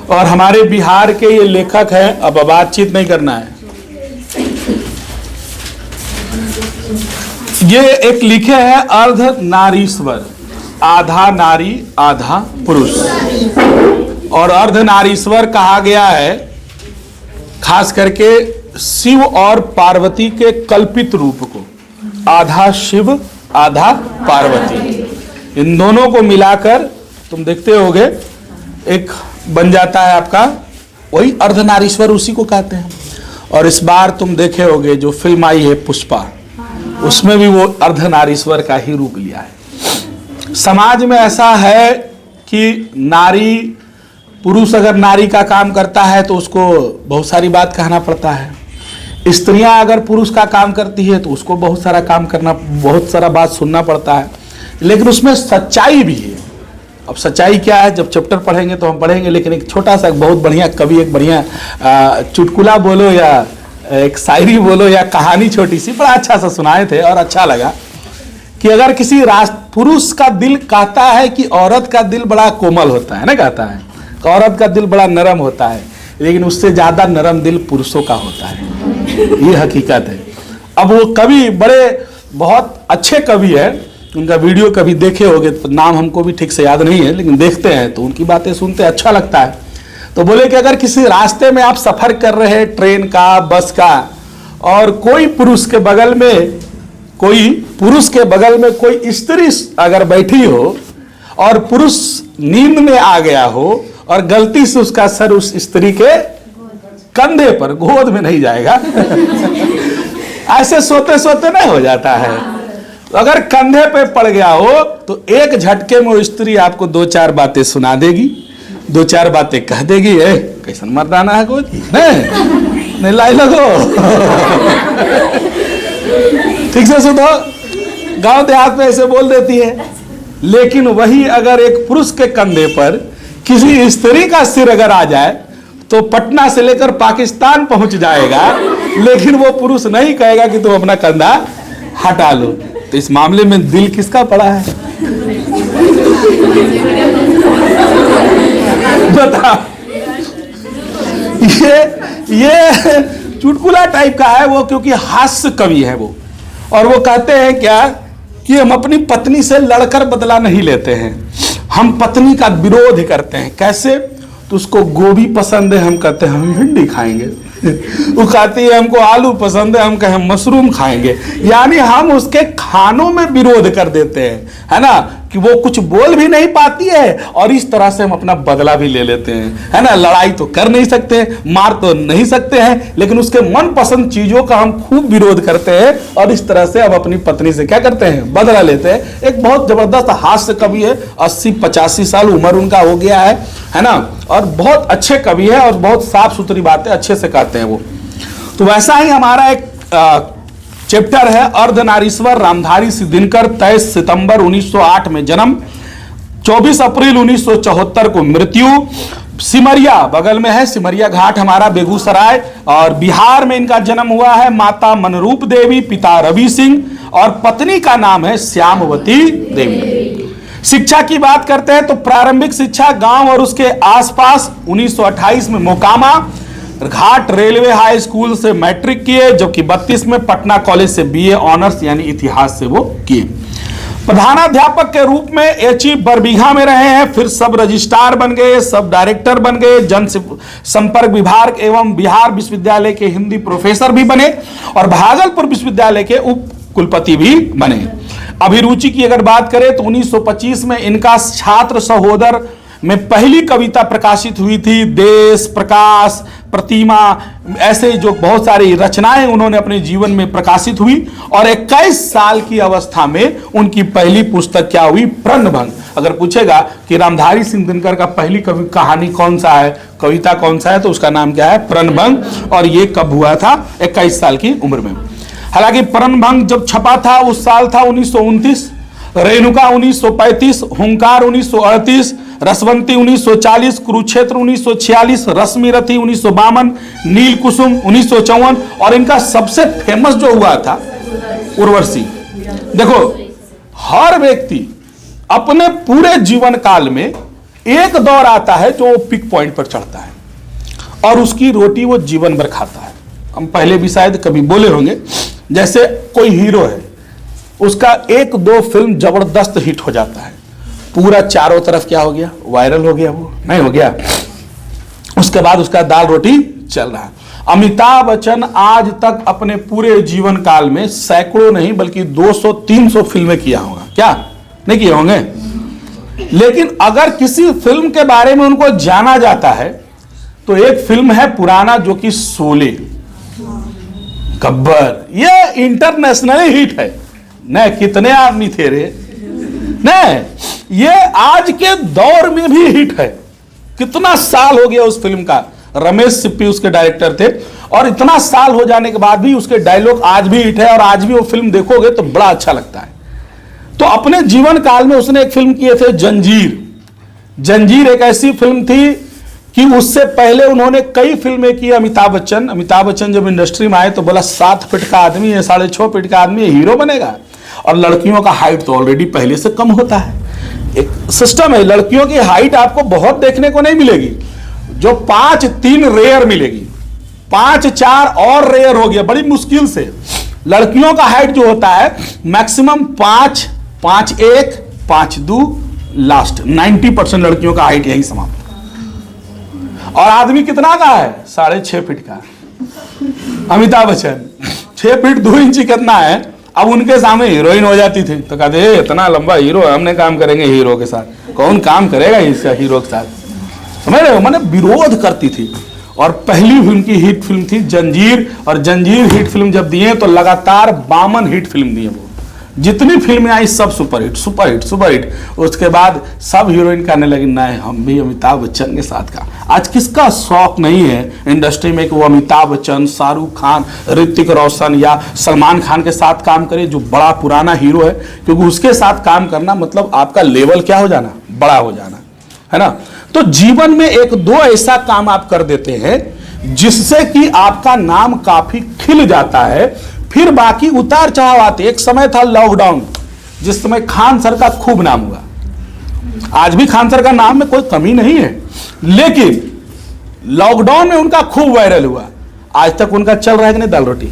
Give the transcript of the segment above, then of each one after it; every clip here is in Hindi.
और हमारे बिहार के ये लेखक हैं। अब बातचीत नहीं करना है। ये एक लिखे हैं अर्धनारीश्वर, आधा नारी आधा पुरुष। और अर्धनारीश्वर कहा गया है खास करके शिव और पार्वती के कल्पित रूप को, आधा शिव आधा पार्वती, इन दोनों को मिलाकर तुम देखते होगे एक बन जाता है आपका, वही अर्धनारीश्वर उसी को कहते हैं। और इस बार तुम देखे होगे जो फिल्म आई है पुष्पा, उसमें भी वो अर्धनारीश्वर का ही रूप लिया है। समाज में ऐसा है कि नारी, पुरुष अगर नारी का काम करता है तो उसको बहुत सारी बात कहना पड़ता है, स्त्रियां अगर पुरुष का काम करती है तो उसको बहुत सारा काम करना, बहुत सारा बात सुनना पड़ता है। लेकिन उसमें सच्चाई भी है। अब सच्चाई क्या है जब चैप्टर पढ़ेंगे तो हम पढ़ेंगे, लेकिन एक छोटा सा बहुत बढ़िया कवि एक बढ़िया चुटकुला बोलो या एक शायरी बोलो या कहानी छोटी सी बड़ा अच्छा सा सुनाए थे और अच्छा लगा कि अगर किसी पुरुष का दिल कहता है कि औरत का दिल बड़ा कोमल होता है ना, कहता है कि औरत का दिल बड़ा नरम होता है, लेकिन उससे ज्यादा नरम दिल पुरुषों का होता है। ये हकीकत है। अब वो कवि बड़े बहुत अच्छे कवि है, उनका वीडियो कभी देखे होगे तो नाम हमको भी ठीक से याद नहीं है, लेकिन देखते हैं तो उनकी बातें सुनते अच्छा लगता है। तो बोले कि अगर किसी रास्ते में आप सफर कर रहे हैं ट्रेन का, बस का, और कोई पुरुष के बगल में कोई स्त्री अगर बैठी हो और पुरुष नींद में आ गया हो और गलती से उसका सर उस स्त्री के कंधे पर, गोद में नहीं जाएगा ऐसे सोते सोते नहीं हो जाता है, तो अगर कंधे पे पड़ गया हो तो एक झटके में वो स्त्री आपको दो चार बातें सुना देगी, दो चार बातें कह देगी। कैसन मर्दाना है कोई, नहीं लाई लगो ठीक से सुनो, गांव देहात में ऐसे बोल देती है। लेकिन वही अगर एक पुरुष के कंधे पर किसी स्त्री का सिर अगर आ जाए तो पटना से लेकर पाकिस्तान पहुंच जाएगा, लेकिन वो पुरुष नहीं कहेगा कि तुम अपना कंधा हटा लो। तो इस मामले में दिल किसका पड़ा है बता। ये चुटकुला टाइप का है वो, क्योंकि हास्य कवि है वो। और वो कहते हैं क्या कि हम अपनी पत्नी से लड़कर बदला नहीं लेते हैं, हम पत्नी का विरोध करते हैं। कैसे? तो उसको गोभी पसंद है, हम कहते हैं हम भिंडी खाएंगे। वो कहती है हमको आलू पसंद है, हम कहें मशरूम खाएंगे। यानी हम उसके खानों में विरोध कर देते हैं, है ना, कि वो कुछ बोल भी नहीं पाती है और इस तरह से हम अपना बदला भी ले लेते हैं, है ना। लड़ाई तो कर नहीं सकते, मार तो नहीं सकते हैं, लेकिन उसके मनपसंद चीजों का हम खूब विरोध करते हैं और इस तरह से अब अपनी पत्नी से क्या करते हैं, बदला लेते हैं। एक बहुत जबरदस्त हास्य कवि है, 80-85 साल उम्र उनका हो गया है ना, और बहुत अच्छे कवि है और बहुत साफ सुथरी बातें अच्छे से कहते हैं वो। तो वैसा ही हमारा एक चैप्टर है अर्धनारीश्वर रामधारी सिंह दिनकर। 23 सितंबर 1908 में जन्म, 24 अप्रैल 1974 को मृत्यु। सिमरिया बगल में है, सिमरिया घाट हमारा बेगूसराय, और बिहार में इनका जन्म हुआ है। माता मनरूप देवी, पिता रवि सिंह और पत्नी का नाम है श्यामवती देवी। शिक्षा की बात करते हैं तो प्रारंभिक शिक्षा गांव और उसके आसपास 1928 में मोकामा घाट रेलवे हाई स्कूल से मैट्रिक किए, जबकि 32 में पटना कॉलेज से बीए ऑनर्स यानी इतिहास से वो किए। प्रधानाध्यापक के रूप में एचई बरबीघा में रहे हैं, फिर सब रजिस्ट्रार बन गए, सब डायरेक्टर बन गए, जन संपर्क विभाग एवं बिहार विश्वविद्यालय के हिंदी प्रोफेसर भी बने और भागलपुर विश्वविद्यालय के उप कुलपति भी बने। अभिरुचि की अगर बात करें तो 1925 में इनका छात्र सहोदर में पहली कविता प्रकाशित हुई थी। देश, प्रकाश, प्रतिमा, ऐसे जो बहुत सारी रचनाएं उन्होंने अपने जीवन में प्रकाशित हुई। और 21 साल की अवस्था में उनकी पहली पुस्तक क्या हुई, प्रणभंग। अगर पूछेगा कि रामधारी सिंह दिनकर का पहली कहानी कौन सा है, कविता कौन सा है, तो उसका नाम क्या है, प्रणभंग। और ये कब हुआ था, 21 साल की उम्र में। हालांकि प्रणभंग जब छपा था उस साल था 1929, रेणुका 1935, हुंकार 1938, रसवंती 1940, कुरुक्षेत्र 1946, रश्मि रथी 1952, नील कुसुम 1954 और इनका सबसे फेमस जो हुआ था उर्वशी। देखो, हर व्यक्ति अपने पूरे जीवन काल में एक दौर आता है जो पिक पॉइंट पर चढ़ता है और उसकी रोटी वो जीवन भर खाता है। हम पहले भी शायद कभी बोले होंगे, जैसे कोई हीरो है, उसका एक दो फिल्म जबरदस्त हिट हो जाता है, पूरा चारों तरफ क्या हो गया, वायरल हो गया, वो नहीं हो गया, उसके बाद उसका दाल रोटी चल रहा है। अमिताभ बच्चन आज तक अपने पूरे जीवन काल में सैकड़ों नहीं बल्कि 200-300 फिल्में किया होगा, क्या नहीं किए होंगे। लेकिन अगर किसी फिल्म के बारे में उनको जाना जाता है तो एक फिल्म है पुराना जो कि शोले, गब्बर, ये इंटरनेशनल हिट है। न कितने आदमी थे रे, न ये आज के दौर में भी हिट है। कितना साल हो गया उस फिल्म का, रमेश सिप्पी उसके डायरेक्टर थे, और इतना साल हो जाने के बाद भी उसके डायलॉग आज भी हिट है और आज भी वो फिल्म देखोगे तो बड़ा अच्छा लगता है। तो अपने जीवन काल में उसने एक फिल्म किए थे जंजीर। जंजीर एक ऐसी फिल्म थी कि उससे पहले उन्होंने कई फिल्में की। अमिताभ बच्चन जब इंडस्ट्री में आए तो बोला 7 फीट का आदमी है, 6.5 फीट का आदमी है, हीरो बनेगा। और लड़कियों का हाइट तो ऑलरेडी पहले से कम होता है, एक सिस्टम है, लड़कियों की हाइट आपको बहुत देखने को नहीं मिलेगी, जो 5-3 रेयर मिलेगी, 5-4 और रेयर हो गया बड़ी मुश्किल से। लड़कियों का हाइट जो होता है मैक्सिमम 5.1, 5.2 लास्ट 90% लड़कियों का हाइट यही समाप्त। और आदमी कितना का है, 6.5 फीट का। अमिताभ बच्चन 6 फीट 2 इंची कितना है। अब उनके सामने हीरोइन हो जाती थी तो कहते हैं इतना लंबा हीरो है, हमने काम करेंगे हीरो के साथ, कौन काम करेगा इसका हीरो के साथ, समझ रहे हो, मैंने विरोध करती थी। और पहली फिल्म की हिट फिल्म थी जंजीर, और जंजीर हिट फिल्म जब दिए तो लगातार 52 हिट फिल्म दिए। वो जितनी फिल्में आई सब सुपरहिट सुपरहिट सुपरहिट। उसके बाद सब हीरोइन कहने लगी नहीं हम भी अमिताभ बच्चन के साथ का। आज किसका शौक नहीं है इंडस्ट्री में कि वो अमिताभ बच्चन, शाहरुख खान, ऋतिक रोशन या सलमान खान के साथ काम करे, जो बड़ा पुराना हीरो है, क्योंकि उसके साथ काम करना मतलब आपका लेवल क्या हो जाना, बड़ा हो जाना है ना। तो जीवन में एक दो ऐसा काम आप कर देते हैं जिससे कि आपका नाम काफी खिल जाता है, फिर बाकी उतार चढ़ाव आते। एक समय था लॉकडाउन, जिस समय खान सर का खूब नाम हुआ, आज भी खान सर का नाम में कोई कमी नहीं है, लेकिन लॉकडाउन में उनका खूब वायरल हुआ। आज तक उनका चल रहा है कि नहीं दाल रोटी,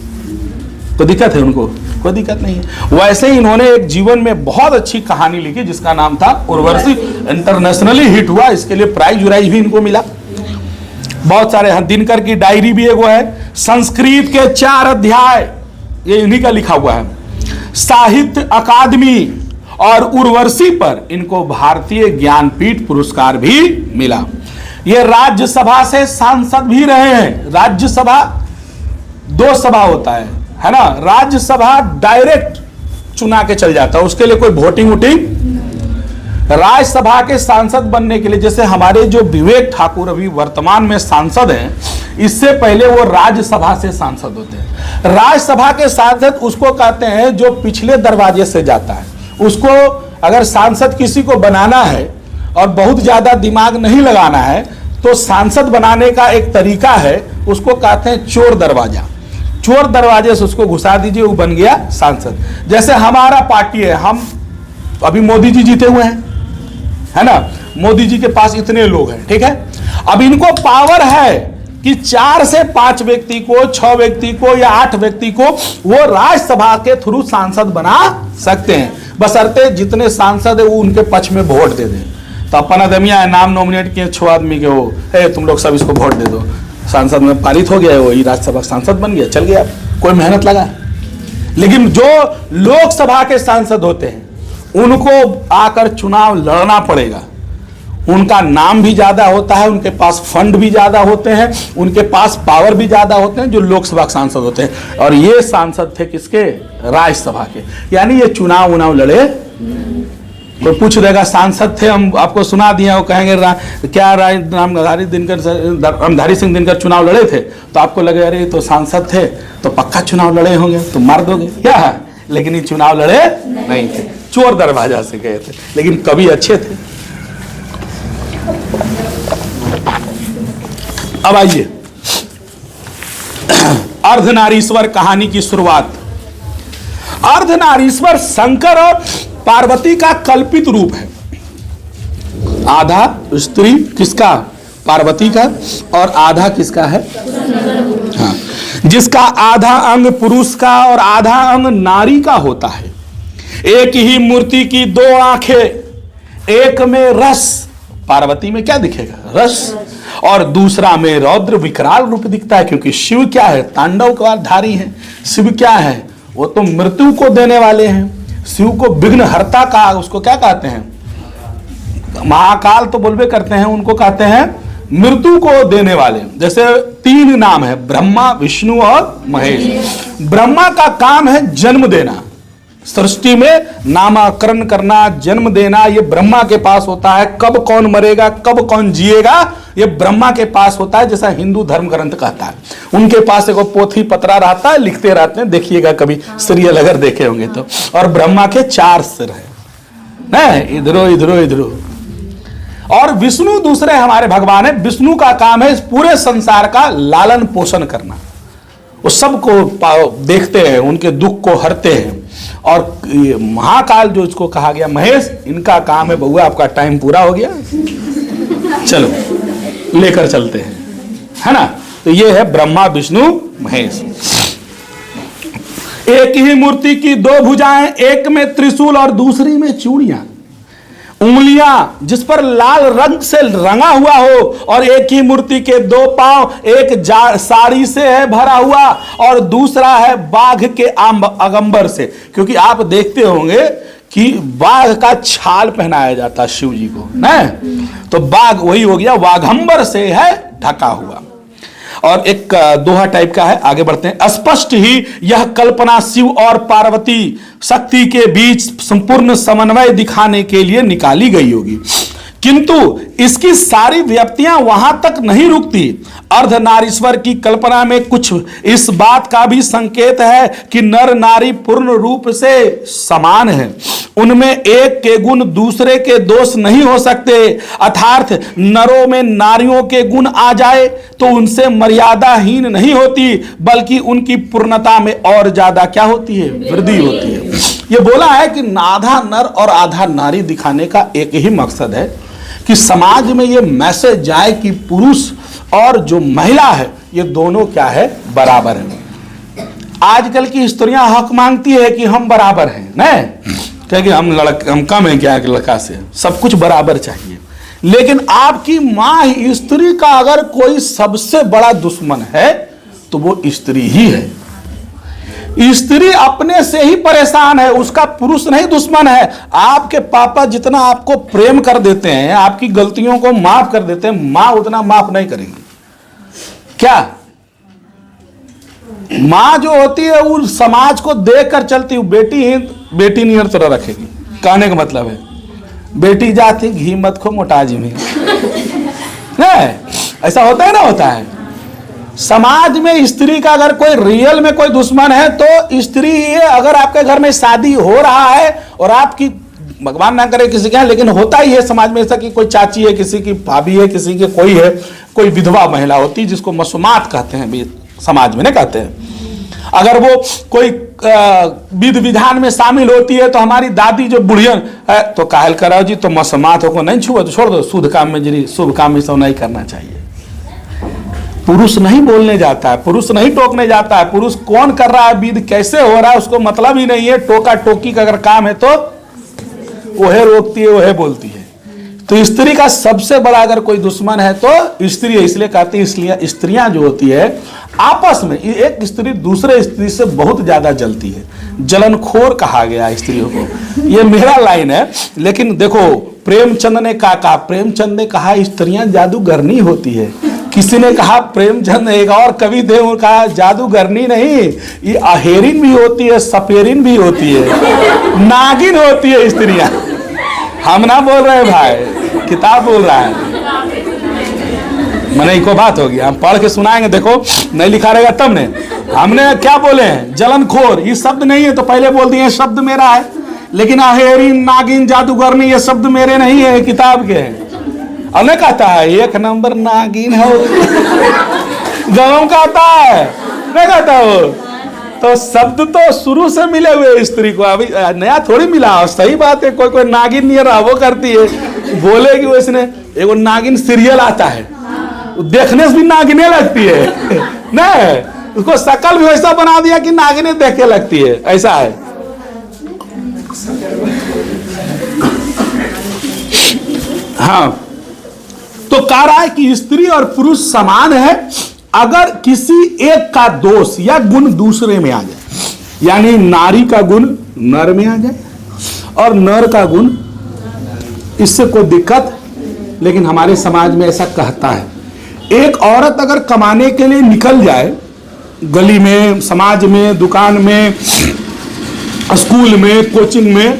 कोई दिक्कत है उनको, कोई दिक्कत नहीं है। वैसे ही इन्होंने एक जीवन में बहुत अच्छी कहानी लिखी जिसका नाम था उर्वशी, इंटरनेशनली हिट हुआ, इसके लिए प्राइज उराइज भी इनको मिला बहुत सारे। दिनकर की डायरी भी एगो है, संस्कृत के 4 अध्याय ये इन्हीं का लिखा हुआ है। साहित्य अकादमी और उर्वशी पर इनको भारतीय ज्ञानपीठ पुरस्कार भी मिला। ये राज्यसभा से सांसद भी रहे हैं। राज्यसभा 2 सभा होता है ना, राज्यसभा डायरेक्ट चुना के चल जाता है, उसके लिए कोई वोटिंग वोटिंग। राज्यसभा के सांसद बनने के लिए, जैसे हमारे जो विवेक ठाकुर अभी वर्तमान में सांसद हैं, इससे पहले वो राज्यसभा से सांसद होते हैं। राज्यसभा के सांसद उसको कहते हैं जो पिछले दरवाजे से जाता है। उसको अगर सांसद किसी को बनाना है और बहुत ज्यादा दिमाग नहीं लगाना है तो सांसद बनाने का एक तरीका है, उसको कहते हैं चोर दरवाजा। चोर दरवाजे से उसको घुसा दीजिए, वो बन गया सांसद। जैसे हमारा पार्टी है, हम अभी मोदी जी जीते हुए हैं, है ना, मोदी जी के पास इतने लोग हैं, ठीक है। अब इनको पावर है कि 4 से 5 व्यक्ति को, 6 व्यक्ति को या 8 व्यक्ति को वो राज्यसभा के थ्रू सांसद बना सकते हैं, बशर्ते जितने सांसद है वो उनके पक्ष में वोट दे दें। तो अपन आदमिया नाम नॉमिनेट किए 6 आदमी के, वो है तुम लोग सब इसको वोट दे दो, सांसद में पारित हो गया, वही राज्यसभा सांसद बन गया, चल गया, कोई मेहनत लगा। लेकिन जो लोकसभा के सांसद होते हैं उनको आकर चुनाव लड़ना पड़ेगा। उनका नाम भी ज्यादा होता है, उनके पास फंड भी ज्यादा होते हैं, उनके पास पावर भी ज्यादा होते हैं जो लोकसभा के सांसद होते हैं। और ये सांसद थे किसके, राज्यसभा के, यानी ये चुनाव उनाव लड़े। कोई पूछ देगा सांसद थे, हम आपको सुना दिया, वो कहेंगे क्या रामधारी सिंह दिनकर चुनाव लड़े थे, तो आपको लगे अरे तो सांसद थे तो पक्का चुनाव लड़े होंगे, तो मार दोगे क्या है। लेकिन ये चुनाव लड़े नहीं थे, चोर दरवाजा से गए थे, लेकिन कवि अच्छे थे। अब आइए अर्धनारीश्वर कहानी की शुरुआत। अर्धनारीश्वर शंकर और पार्वती का कल्पित रूप है। आधा स्त्री किसका? पार्वती का, और आधा किसका है? हाँ, जिसका आधा अंग पुरुष का और आधा अंग नारी का होता है। एक ही मूर्ति की दो आंखें, एक में रस, पार्वती में क्या दिखेगा? रस, और दूसरा में रौद्र विकराल रूप दिखता है, क्योंकि शिव क्या है? तांडव का धारी है। शिव क्या है? वो तो मृत्यु को देने वाले हैं। शिव को विघ्नहर्ता का, उसको क्या कहते हैं? महाकाल तो बोलबे करते हैं, उनको कहते हैं मृत्यु को देने वाले। जैसे 3 नाम है, ब्रह्मा, विष्णु और महेश। ब्रह्मा का काम है जन्म देना, सृष्टि में नामकरण करना, जन्म देना, ये ब्रह्मा के पास होता है। कब कौन मरेगा, कब कौन जिएगा, ये ब्रह्मा के पास होता है, जैसा हिंदू धर्म ग्रंथ कहता है। उनके पास एक पोथी पत्रा रहता है, लिखते रहते हैं, देखिएगा कभी सीरियल अगर देखे होंगे तो। और ब्रह्मा के 4 सिर है, इधरो इधरो इधरो। और विष्णु दूसरे हमारे भगवान है। विष्णु का काम है इस पूरे संसार का लालन पोषण करना, वो सबको देखते हैं, उनके दुख को हरते हैं। और ये महाकाल जो इसको कहा गया महेश, इनका काम है, बउआ आपका टाइम पूरा हो गया, चलो लेकर चलते हैं, है ना। तो ये है ब्रह्मा, विष्णु, महेश। एक ही मूर्ति की 2 भुजाएं, एक में त्रिशूल और दूसरी में चूड़ियां, उंगलियां जिस पर लाल रंग से रंगा हुआ हो, और एक ही मूर्ति के 2 पांव, एक साड़ी से है भरा हुआ और दूसरा है बाघ के अगंबर से। क्योंकि आप देखते होंगे कि बाघ का छाल पहनाया जाता है शिव जी को, ना, तो बाघ वही हो गया, वाघंबर से है ढका हुआ। और एक दोहा टाइप का है, आगे बढ़ते हैं। स्पष्ट ही यह कल्पना शिव और पार्वती शक्ति के बीच संपूर्ण समन्वय दिखाने के लिए निकाली गई होगी, किंतु इसकी सारी व्याप्तियां वहां तक नहीं रुकती। अर्धनारीश्वर की कल्पना में कुछ इस बात का भी संकेत है कि नर नारी पूर्ण रूप से समान है, उनमें एक के गुण दूसरे के दोष नहीं हो सकते। अर्थात नरों में नारियों के गुण आ जाए तो उनसे मर्यादाहीन नहीं होती, बल्कि उनकी पूर्णता में और ज्यादा क्या होती है? वृद्धि होती है। ये बोला है कि आधा नर और आधा नारी दिखाने का एक ही मकसद है कि समाज में ये मैसेज जाए कि पुरुष और जो महिला है ये दोनों क्या है? बराबर है। आजकल की स्त्रियां हक मांगती है कि हम बराबर हैं, नहीं क्या कि हम कम हैं क्या लड़का से, सब कुछ बराबर चाहिए। लेकिन आपकी मां स्त्री का अगर कोई सबसे बड़ा दुश्मन है तो वो स्त्री ही है। स्त्री अपने से ही परेशान है, उसका पुरुष नहीं दुश्मन है। आपके पापा जितना आपको प्रेम कर देते हैं, आपकी गलतियों को माफ कर देते हैं, मां उतना माफ नहीं करेंगी। क्या मां जो होती है वो समाज को देख कर चलती है, बेटी नहीं तरह रखेगी। कहने का मतलब है बेटी जाती घी मत खो मोटा जी में, ऐसा होता है ना, होता है। समाज में स्त्री का अगर कोई रियल में कोई दुश्मन है तो स्त्री ही है। अगर आपके घर में शादी हो रहा है और आपकी, भगवान ना करे किसी के, लेकिन होता ही है समाज में ऐसा कि कोई चाची है, किसी की भाभी है, किसी के कोई है, कोई विधवा महिला होती है जिसको मसूमात कहते हैं, समाज में नहीं कहते हैं। अगर वो कोई विधि विधान में शामिल होती है तो हमारी दादी जो बुढ़ियन है तो कायल कराओ जी, तो मसूमात को नहीं छुआ तो छोड़ दो, शुभ काम में जरी शुभ काम में सब नहीं करना चाहिए। पुरुष नहीं बोलने जाता है, पुरुष नहीं टोकने जाता है। पुरुष कौन कर रहा है, विधि कैसे हो रहा है, उसको मतलब ही नहीं है। टोका टोकी का अगर काम है तो वह रोकती है, वह बोलती है। तो स्त्री का सबसे बड़ा अगर कोई दुश्मन है तो स्त्री है। इसलिए कहते हैं, इसलिए स्त्रियां जो होती है आपस में, एक स्त्री दूसरे स्त्री से बहुत ज्यादा जलती है। जलनखोर कहा गया स्त्रियों को, ये मेरा लाइन है। लेकिन देखो प्रेमचंद ने कहा, प्रेमचंद ने कहा स्त्रियां जादूगरनी होती है। किसी ने कहा, प्रेमचंद एक और कवि थे, उन्होंने कहा जादूगरनी नहीं, ये अहेरिन भी होती है, सपेरिन भी होती है, नागिन होती है स्त्रियां। हम ना बोल रहे भाई, किताब बोल रहा है। मैंने एक बात होगी, हम पढ़ के सुनाएंगे, देखो नहीं लिखा रहेगा तब ने। हमने क्या बोले हैं? जलनखोर, ये शब्द नहीं है तो पहले बोल दिए शब्द मेरा है। लेकिन अहेरिन, नागिन, जादूगरनी ये शब्द मेरे नहीं है, किताब के हैं। और नहीं कहता है 1 नंबर नागिन हो, गरम कहता है, नहीं कहता वो तो शब्द तो शुरू से मिले हुए स्त्री को, अभी नया थोड़ी मिला। सही बात है, कोई कोई नागिन नहीं रहा वो करती है, बोलेगी वो। इसने एगो नागिन सीरियल आता है, देखने से भी नागिने लगती है नहीं, उसको शकल भी वैसा बना दिया कि नागिने देखे लगती है, ऐसा है। हाँ, तो कह रहा है कि स्त्री और पुरुष समान है अगर किसी एक का दोष या गुण दूसरे में आ जाए, यानी नारी का गुण नर में आ जाए और नर का गुण, इससे कोई दिक्कत। लेकिन हमारे समाज में ऐसा कहता है, एक औरत अगर कमाने के लिए निकल जाए, गली में, समाज में, दुकान में, स्कूल में, कोचिंग में,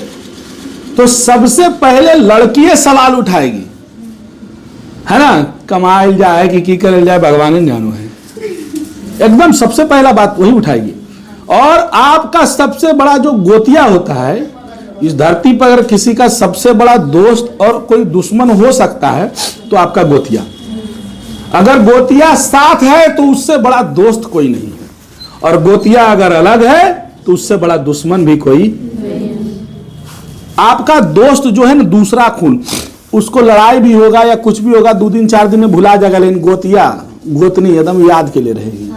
तो सबसे पहले लड़की सवाल उठाएगी, है ना, कमाई जाए कि करल जाए भगवान जानो है, एकदम सबसे पहला बात वही उठाएगी। और आपका सबसे बड़ा जो गोतिया होता है इस धरती पर, अगर किसी का सबसे बड़ा दोस्त और कोई दुश्मन हो सकता है तो आपका गोतिया। अगर गोतिया साथ है तो उससे बड़ा दोस्त कोई नहीं है, और गोतिया अगर अलग है तो उससे बड़ा दुश्मन भी कोई। आपका दोस्त जो है ना, दूसरा खून, उसको लड़ाई भी होगा या कुछ भी होगा 2 दिन 4 दिन में भुला जाएगा, लेकिन गोतिया गोतनी एकदम याद के लिए रहेगी।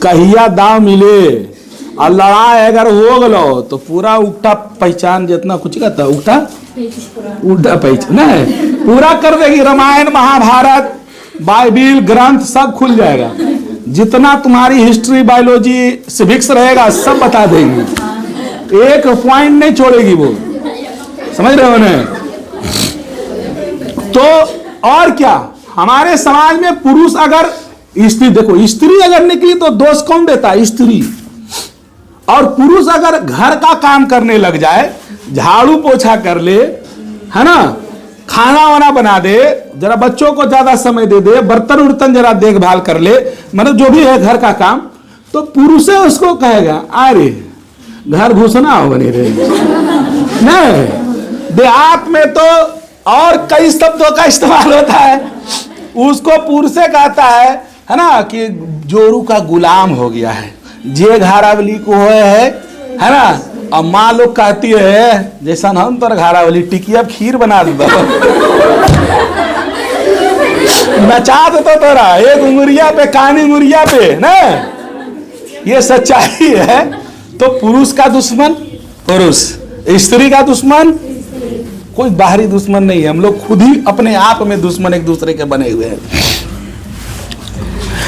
कहिया दाव मिले और लड़ाई अगर हो गलो तो पूरा उल्टा पहचान, जितना कुछ कहता उल्टा पहचान नहीं, पूरा कर देगी। रामायण, महाभारत, बाइबिल, ग्रंथ सब खुल जाएगा। जितना तुम्हारी हिस्ट्री, बायोलॉजी, सिविक्स रहेगा सब बता देंगी, एक पॉइंट नहीं छोड़ेगी वो, समझ रहे हो ना। तो और क्या, हमारे समाज में पुरुष अगर स्त्री, देखो स्त्री अगर निकली तो दोष कौन देता है? स्त्री। और पुरुष अगर घर का काम करने लग जाए, झाड़ू पोछा कर ले, है ना, खाना वाना बना दे, जरा बच्चों को ज्यादा समय दे दे, बर्तन उर्तन जरा देखभाल कर ले, मतलब जो भी है घर का काम, तो पुरुष उसको कहेगा अरे घर घुसना हो बने रहे। नहीं, देहात में तो और कई शब्दों का इस्तेमाल होता है, उसको पुरुष कहता है ना, कि जोरू का गुलाम हो गया है, जे घारावली को है ना। और माँ लोग कहती है जैसा हम तो घारावली टिकिया खीर बना देता नचा देता तोरा एक उंगलिया पे, कानी उंगलिया पे ना। ये सच्चाई है। तो पुरुष का दुश्मन पुरुष, स्त्री का दुश्मन कोई बाहरी दुश्मन नहीं है, हम लोग खुद ही अपने आप में दुश्मन एक दूसरे के बने हुए हैं।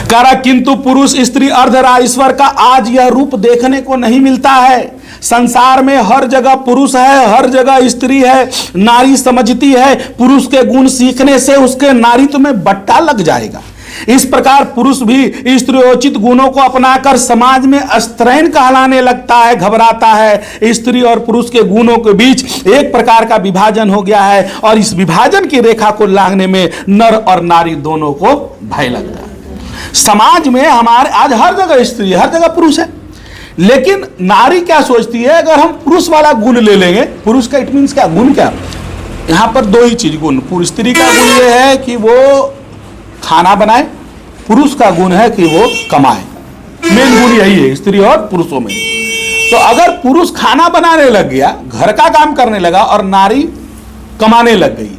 करा किंतु पुरुष स्त्री अर्धरा ईश्वर का आज यह रूप देखने को नहीं मिलता है। संसार में हर जगह पुरुष है, हर जगह स्त्री है। नारी समझती है पुरुष के गुण सीखने से उसके नारीत्व में बट्टा लग जाएगा। इस प्रकार पुरुष भी स्त्रियोचित गुणों को अपनाकर समाज में अस्त्रैन कहलाने लगता है, घबराता है। स्त्री और पुरुष के गुणों के बीच एक प्रकार का विभाजन हो गया है और इस विभाजन की रेखा को लांघने में नर और नारी दोनों को भय लगता है। समाज में हमारे आज हर जगह स्त्री है, हर जगह पुरुष है, लेकिन नारी क्या सोचती है, अगर हम पुरुष वाला गुण ले लेंगे, पुरुष का इट मीन्स क्या, गुण क्या, यहां पर दो ही चीज गुण। स्त्री का गुण यह है कि वो खाना बनाए, पुरुष का गुण है कि वो कमाए। मेन गुण यही है स्त्री और पुरुषों में। तो अगर पुरुष खाना बनाने लग गया, घर का काम करने लगा और नारी कमाने लग गई,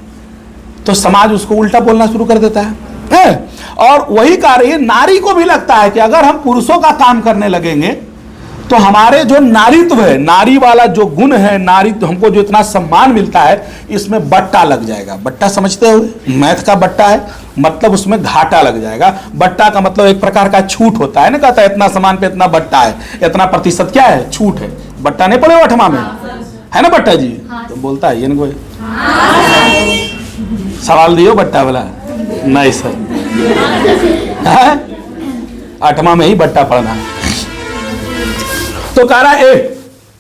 तो समाज उसको उल्टा बोलना शुरू कर देता है। और वही कार्य नारी को भी लगता है कि अगर हम पुरुषों का काम करने लगेंगे तो हमारे जो नारीत्व है, नारी वाला जो गुण है, नारीत्व हमको जो इतना सम्मान मिलता है, इसमें बट्टा लग जाएगा। बट्टा समझते हो, मैथ का बट्टा है, मतलब उसमें घाटा लग जाएगा। बट्टा का मतलब एक प्रकार का छूट होता है ना, कहता है इतना सामान पे इतना बट्टा है, इतना प्रतिशत क्या है, छूट है। बट्टा नहीं पड़े 8वां में है ना बट्टा जी, तो बोलता है ये ना कोई सवाल दियो बट्टा वाला, नहीं सर 8वां में ही बट्टा पड़ना है। तो कह रहा है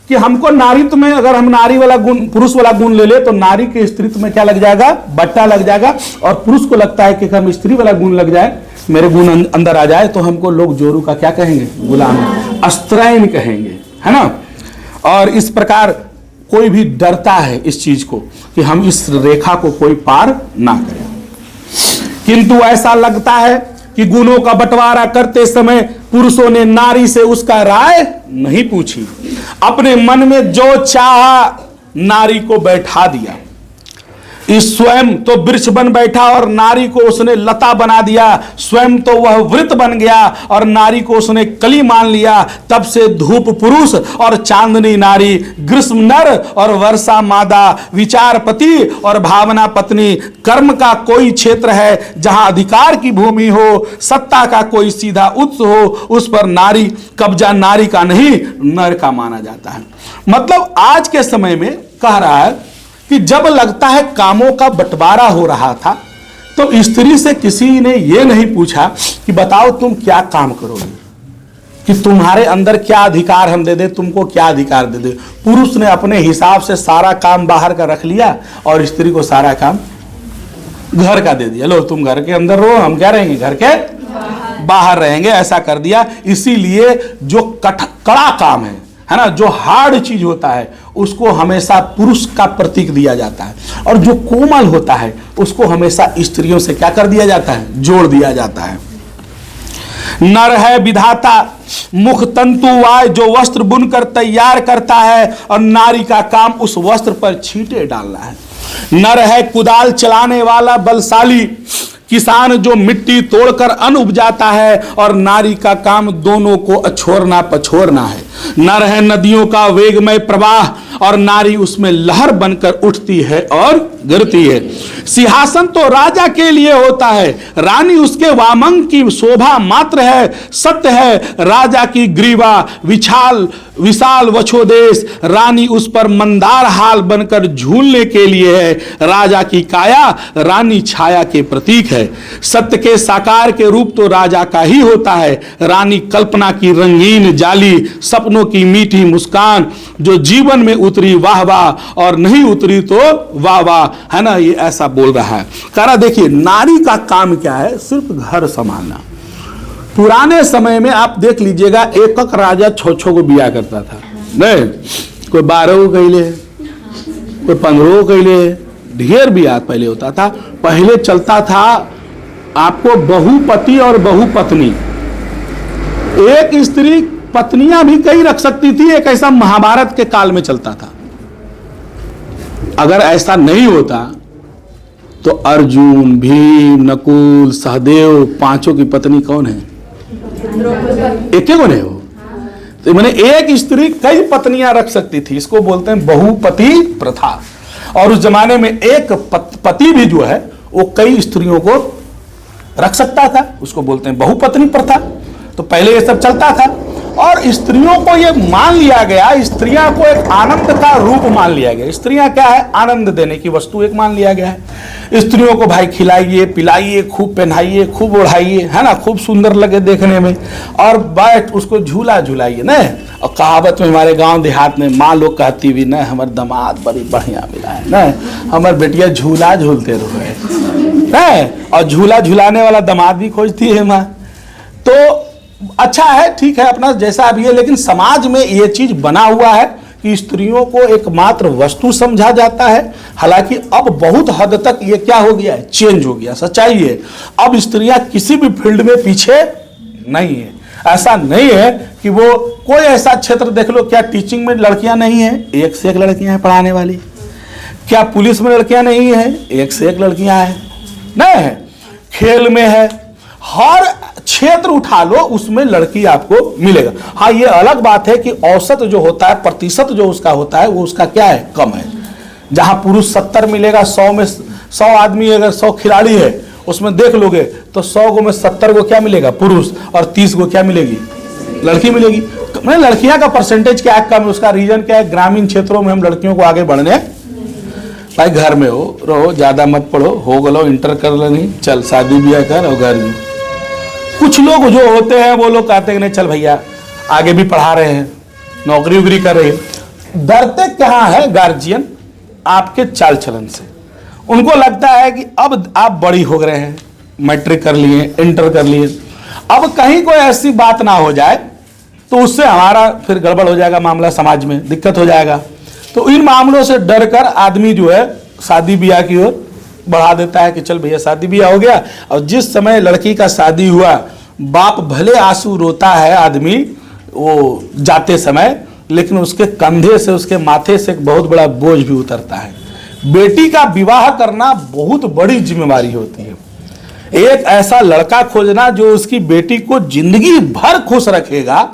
कि हमको नारीत्व में, अगर हम नारी वाला गुण, पुरुष वाला गुण ले ले, तो नारी के स्त्रीत्व में क्या लग जाएगा, बट्टा लग जाएगा। और पुरुष को लगता है कि हम स्त्री वाला गुण लग जाए, मेरे गुण अंदर आ जाए, तो हमको लोग जोरू का क्या कहेंगे, गुलाम, अस्त्रैन कहेंगे, है ना। और इस प्रकार कोई भी डरता है इस चीज को कि हम इस रेखा को कोई पार ना करें। किंतु ऐसा लगता है कि गुणों का बंटवारा करते समय पुरुषों ने नारी से उसका राय नहीं पूछी, अपने मन में जो चाहा नारी को बैठा दिया। इस स्वयं तो वृक्ष बन बैठा और नारी को उसने लता बना दिया, स्वयं तो वह वृत बन गया और नारी को उसने कली मान लिया। तब से धूप पुरुष और चांदनी नारी, ग्रीष्म नर और वर्षा मादा, विचार पति और भावना पत्नी। कर्म का कोई क्षेत्र है जहां अधिकार की भूमि हो, सत्ता का कोई सीधा उत्स हो, उस पर नारी कब्जा नारी का नहीं नर का माना जाता है। मतलब आज के समय में कह रहा है कि जब लगता है कामों का बंटवारा हो रहा था तो स्त्री से किसी ने यह नहीं पूछा कि बताओ तुम क्या काम करोगे, कि तुम्हारे अंदर क्या अधिकार हम दे दे, तुमको क्या अधिकार दे दे। पुरुष ने अपने हिसाब से सारा काम बाहर का रख लिया और स्त्री को सारा काम घर का दे दिया। लो तुम घर के अंदर रहो, हम क्या रहेंगे घर के बाहर रहेंगे, ऐसा कर दिया। इसीलिए जो कड़ा काम है ना, जो हार्ड चीज होता है उसको हमेशा पुरुष का प्रतीक दिया जाता है, और जो कोमल होता है उसको हमेशा स्त्रियों से क्या कर दिया जाता है, जोड़ दिया जाता है। नर है विधाता मुख तंतु वाय, जो वस्त्र बुनकर तैयार करता है, और नारी का काम उस वस्त्र पर छींटे डालना है। नर है कुदाल चलाने वाला बलशाली किसान, जो मिट्टी तोड़कर अन्न उपजाता है, और नारी का काम दोनों को अछोरना पछोरना है। नर है नदियों का वेगमय प्रवाह, और नारी उसमें लहर बनकर उठती है और गिरती है। सिंहासन तो राजा के लिए होता है, रानी उसके वामंग की शोभा मात्र है। सत्य है राजा की ग्रीवा विशाल वक्षोदेश, रानी उस पर मंदार हाल बनकर झूलने के लिए है। राजा की काया रानी छाया के प्रतीक है। सत्य के साकार के रूप तो राजा का ही होता है, रानी कल्पना की रंगीन जाली, सपनों की मीठी मुस्कान, जो जीवन में उतरी वाह वाह और नहीं उतरी तो वाह वाह, है ना। ये ऐसा बोल रहा है। कह रहा देखिए नारी का काम क्या है, सिर्फ घर संभालना। पुराने समय में आप देख लीजिएगा एक एक राजा छो को बिया करता था, नहीं कोई 12 को कैले, कोई 15 को कैले, ढेर बिया पहले होता था। पहले चलता था आपको बहुपति और बहुपत्नी, एक स्त्री पत्नियां भी कई रख सकती थी, एक ऐसा महाभारत के काल में चलता था। अगर ऐसा नहीं होता तो अर्जुन, भीम, नकुल, सहदेव, पांचों की पत्नी कौन है, एक कौन है वो। तो मैंने एक स्त्री कई पत्नियां रख सकती थी, इसको बोलते हैं बहुपति प्रथा। और उस जमाने में एक पति भी जो है वो कई स्त्रियों को रख सकता था, उसको बोलते हैं बहुपत्नी प्रथा। तो पहले ये सब चलता था, और स्त्रियों को ये मान लिया गया, स्त्रियां को एक आनंद का रूप मान लिया गया। स्त्रियां क्या है, आनंद देने की वस्तु एक मान लिया गया है। स्त्रियों को भाई खिलाइए पिलाइए, खूब पहनाइए, खूब ओढ़ाइए, है ना, खूब सुंदर लगे देखने में, और बैठ उसको झूला झूलाइए ना। और कहावत में हमारे गांव देहात में माँ लोग कहती हुई न, हमारे दामाद बड़ी बढ़िया मिला है न, हमारे बेटिया झूला झूलते रहे, और झूला झूलाने वाला दामाद भी खोजती है माँ। तो अच्छा है, ठीक है, अपना जैसा भी है, लेकिन समाज में ये चीज बना हुआ है कि स्त्रियों को एकमात्र वस्तु समझा जाता है। हालांकि अब बहुत हद तक ये क्या हो गया है, चेंज हो गया। सच्चाई है अब स्त्रियां किसी भी फील्ड में पीछे नहीं है। ऐसा नहीं है कि वो कोई ऐसा क्षेत्र देख लो, क्या टीचिंग में लड़कियां नहीं है, एक से एक लड़कियां हैं पढ़ाने वाली। क्या पुलिस में लड़कियां नहीं है, एक से एक लड़कियां हैं, नहीं है। खेल में है, हर क्षेत्र उठा लो उसमें लड़की आपको मिलेगा। हाँ ये अलग बात है कि औसत जो होता है, प्रतिशत जो उसका होता है वो उसका क्या है, कम है। जहां पुरुष 70 मिलेगा, 100 में 100 आदमी, अगर 100 खिलाड़ी है उसमें देख लोगे तो 100 को में 70 को क्या मिलेगा, पुरुष, और 30 को क्या मिलेगी, लड़की मिलेगी। तो लड़कियां का परसेंटेज क्या है, कम है। उसका रीजन क्या है, ग्रामीण क्षेत्रों में हम लड़कियों को आगे बढ़ने, भाई घर में हो रहो, ज्यादा मत पढ़ो, हो गलो इंटर कर लेनी, चल शादी ब्याह कर और घर में। कुछ लोग जो होते हैं वो लोग कहते हैं नहीं चल भैया आगे भी पढ़ा रहे हैं, नौकरी वोकरी कर रहे हैं। डरते कहाँ है गार्जियन, आपके चाल चलन से। उनको लगता है कि अब आप बड़ी हो गए हैं, मैट्रिक कर लिए, इंटर कर लिए, अब कहीं कोई ऐसी बात ना हो जाए तो उससे हमारा फिर गड़बड़ हो जाएगा, मामला समाज में दिक्कत हो जाएगा। तो इन मामलों से डरकर आदमी जो है शादी ब्याह की ओर बढ़ा देता है कि चल भैया शादी ब्याह हो गया। और जिस समय लड़की का शादी हुआ, बाप भले आंसू रोता है आदमी वो जाते समय, लेकिन उसके कंधे से, उसके माथे से एक बहुत बड़ा बोझ भी उतरता है। बेटी का विवाह करना बहुत बड़ी जिम्मेवारी होती है। एक ऐसा लड़का खोजना जो उसकी बेटी को जिंदगी भर खुश रखेगा,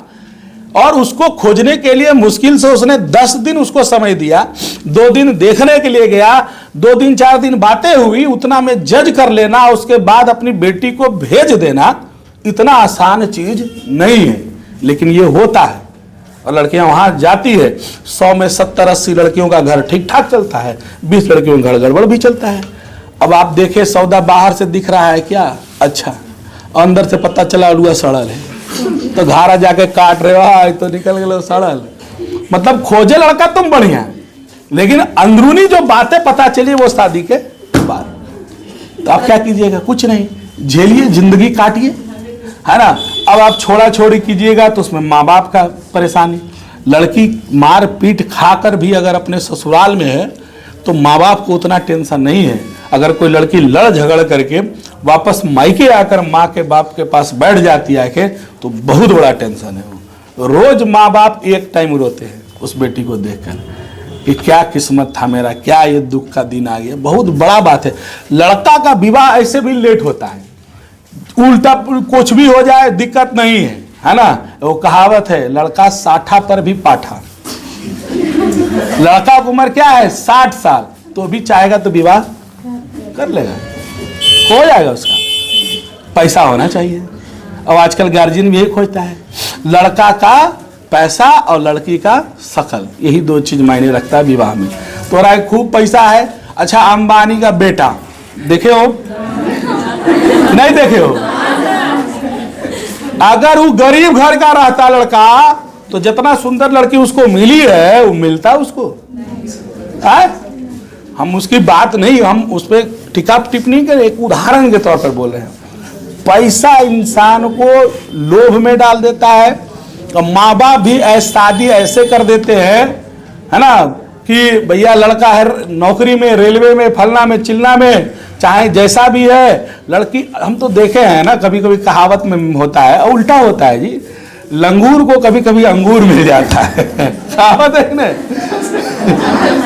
और उसको खोजने के लिए मुश्किल से उसने 10 दिन उसको समय दिया, 2 दिन देखने के लिए गया, 2 दिन 4 दिन बातें हुई, उतना में जज कर लेना, उसके बाद अपनी बेटी को भेज देना, इतना आसान चीज नहीं है, लेकिन ये होता है। और लड़कियां वहां जाती है, 100 में 70-80 लड़कियों का घर ठीक ठाक चलता है, 20 लड़कियों का घर गड़बड़ भी चलता है। अब आप देखें, सौदा बाहर से दिख रहा है क्या अच्छा, अंदर से पता चला अलुआ सड़ल है, तो घारा जाके काट रहे हो तो निकल गए सड़ल। मतलब खोजे लड़का तुम बढ़िया, लेकिन अंदरूनी जो बातें पता चली वो शादी के बाद। तो आप क्या कीजिएगा? कुछ नहीं, झेलिए, जिंदगी काटिए, है ना। अब आप छोड़ा छोड़ी कीजिएगा तो उसमें माँ बाप का परेशानी। लड़की मार पीट खाकर भी अगर अपने ससुराल में है तो माँ बाप को उतना टेंशन नहीं है। अगर कोई लड़की लड़ झगड़ करके वापस मायके आकर माँ के बाप के पास बैठ जाती है तो बहुत बड़ा टेंशन है। वो रोज माँ बाप एक टाइम रोते हैं उस बेटी को देखकर कि क्या किस्मत था मेरा, क्या ये दुख का दिन आ गया। बहुत बड़ा बात है। लड़का का विवाह ऐसे भी लेट होता है, उल्टा कुछ भी हो जाए दिक्कत नहीं है ना। वो कहावत है, लड़का साठा पर भी पाठा। लड़का की उम्र क्या है? 60 साल, तो भी चाहेगा तो विवाह कर लेगा, हो जाएगा उसका। पैसा होना चाहिए। और आजकल गार्जियन भी यही खोजता है, लड़का का पैसा और लड़की का शकल, यही 2 चीज मायने रखता है विवाह में। तोरा खूब पैसा है, अच्छा अंबानी का बेटा देखे हो नहीं देखे हो? अगर वो गरीब घर का रहता लड़का तो जितना सुंदर लड़की उसको मिली है वो मिलता उसको है? हम उसकी बात नहीं, हम उस पर टिका टिप्पणी कर, एक उदाहरण के तौर पर बोल रहे हैं। पैसा इंसान को लोभ में डाल देता है। तो माँ बाप भी शादी ऐसे कर देते हैं, है ना, कि भैया लड़का है नौकरी में, रेलवे में, फलना में, चिलना में, चाहे जैसा भी है। लड़की हम तो देखे हैं ना, कभी कभी कहावत में होता है और उल्टा होता है जी, लंगूर को कभी कभी अंगूर मिल जाता है। कहावत है ना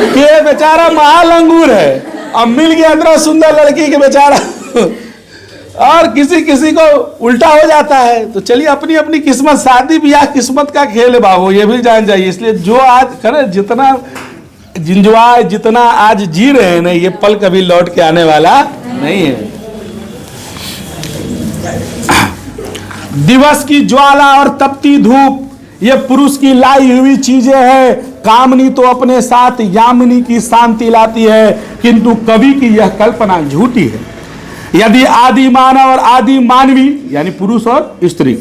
कि बेचारा महाल अंगूर है, अब मिल गया इतना सुंदर लड़की के बेचारा और किसी किसी को उल्टा हो जाता है। तो चलिए अपनी अपनी किस्मत, शादी ब्याह किस्मत का खेल है बाबू, ये भी जान जाइए। इसलिए जो आज करे, जितना जिंजवाए, जितना आज जी रहे हैं ना, ये पल कभी लौट के आने वाला नहीं है। दिवस की ज्वाला और तपती धूप ये पुरुष की लाई हुई चीजें हैं। कामनी तो अपने साथ यामिनी की शांति लाती है, किंतु कवि की यह कल्पना झूठी है। यदि आदि मानव और आदि मानवी यानी पुरुष और स्त्री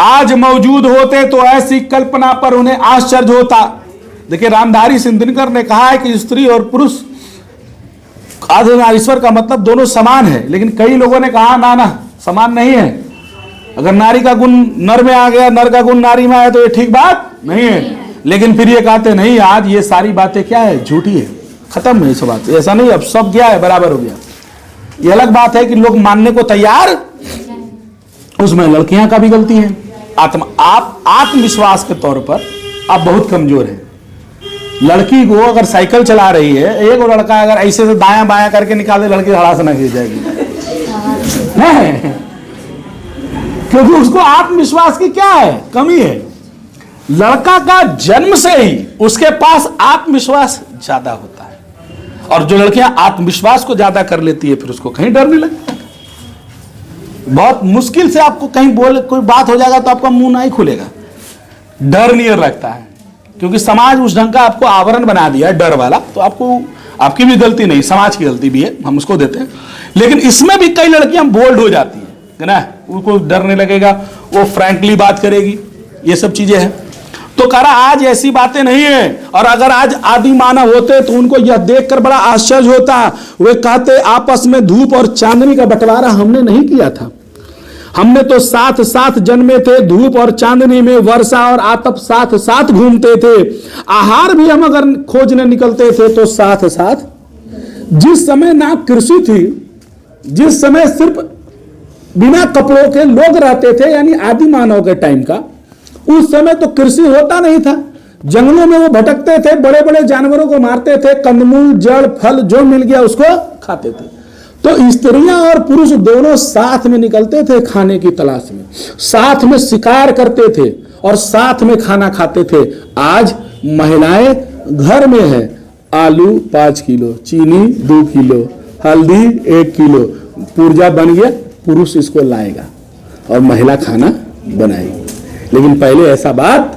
आज मौजूद होते तो ऐसी कल्पना पर उन्हें आश्चर्य होता। देखिए, रामधारी सिंह दिनकर ने कहा है कि स्त्री और पुरुष अर्धनारीश्वर का मतलब दोनों समान है, लेकिन कई लोगों ने कहा ना ना समान नहीं है। अगर नारी का गुण नर में आ गया, नर का गुण नारी में आया तो ये ठीक बात नहीं है। लेकिन फिर ये कहते नहीं, आज ये सारी बातें क्या है, झूठी है, खत्म है, सब बात ऐसा नहीं, अब सब क्या है, बराबर हो गया। ये अलग बात है कि लोग मानने को तैयार, उसमें लड़कियां का भी गलती है। आप आत्मविश्वास के तौर पर आप बहुत कमजोर हैं। लड़की को अगर साइकिल चला रही है, एक लड़का अगर ऐसे से दायां बायां करके निकाले, लड़की धड़ा से न गिर जाएगी, क्योंकि उसको आत्मविश्वास की क्या है, कमी है। लड़का का जन्म से ही उसके पास आत्मविश्वास ज्यादा होता है, और जो लड़कियां आत्मविश्वास को ज्यादा कर लेती है फिर उसको कहीं डर नहीं लगता। बहुत मुश्किल से आपको कहीं बोल कोई बात हो जाएगा तो आपका मुंह नहीं खुलेगा, डर नहीं रखता है, क्योंकि समाज उस ढंग का आपको आवरण बना दिया है डर वाला। तो आपको, आपकी भी गलती नहीं, समाज की गलती भी है, हम उसको देते हैं। लेकिन इसमें भी कई लड़कियां बोल्ड हो जाती है ना, उनको डर नहीं लगेगा, वो फ्रैंकली बात करेगी, ये सब चीजें हैं। तो कह रहा आज ऐसी बातें नहीं है, और अगर आज आदि मानव होते तो उनको यह देखकर बड़ा आश्चर्य होता। वे कहते आपस में धूप और चांदनी का बंटवारा हमने नहीं किया था, हमने तो साथ साथ जन्मे थे, धूप और चांदनी में, वर्षा और आतप साथ साथ घूमते थे, आहार भी हम अगर खोजने निकलते थे तो साथ साथ जिस समय ना कृषि थी, जिस समय सिर्फ बिना कपड़ों के लोग रहते थे, यानी आदि मानव के टाइम का, उस समय तो कृषि होता नहीं था। जंगलों में वो भटकते थे, बड़े बड़े जानवरों को मारते थे, कंदमूल जड़ फल जो मिल गया उसको खाते थे। तो स्त्रियां और पुरुष दोनों साथ में निकलते थे खाने की तलाश में, साथ में शिकार करते थे और साथ में खाना खाते थे। आज महिलाएं घर में है, आलू 5 किलो, चीनी 2 किलो, हल्दी 1 किलो, पुर्जा बन गया, पुरुष इसको लाएगा और महिला खाना बनाएगी। लेकिन पहले ऐसा बात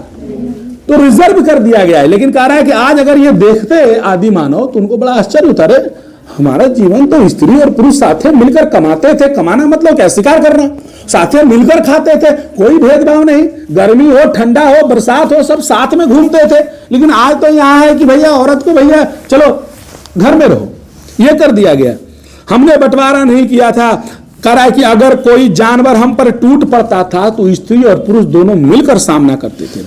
तो रिजर्व कर दिया गया है। लेकिन कह रहा है कि आज अगर ये देखते आदि मानव तो उनको बड़ा आश्चर्य होता है, हमारा जीवन तो स्त्री और पुरुष साथ में मिलकर कमाते थे। कमाना मतलब क्या? शिकार करना। साथ में मिलकर खाते थे, कोई भेदभाव नहीं, गर्मी हो ठंडा हो बरसात हो सब साथ में घूमते थे। लेकिन आज तो यहां है कि भैया औरत को भैया चलो घर में रहो, ये कर दिया गया। हमने बंटवारा नहीं किया था। कह रहा है कि अगर कोई जानवर हम पर टूट पड़ता था तो स्त्री और पुरुष दोनों मिलकर सामना करते थे।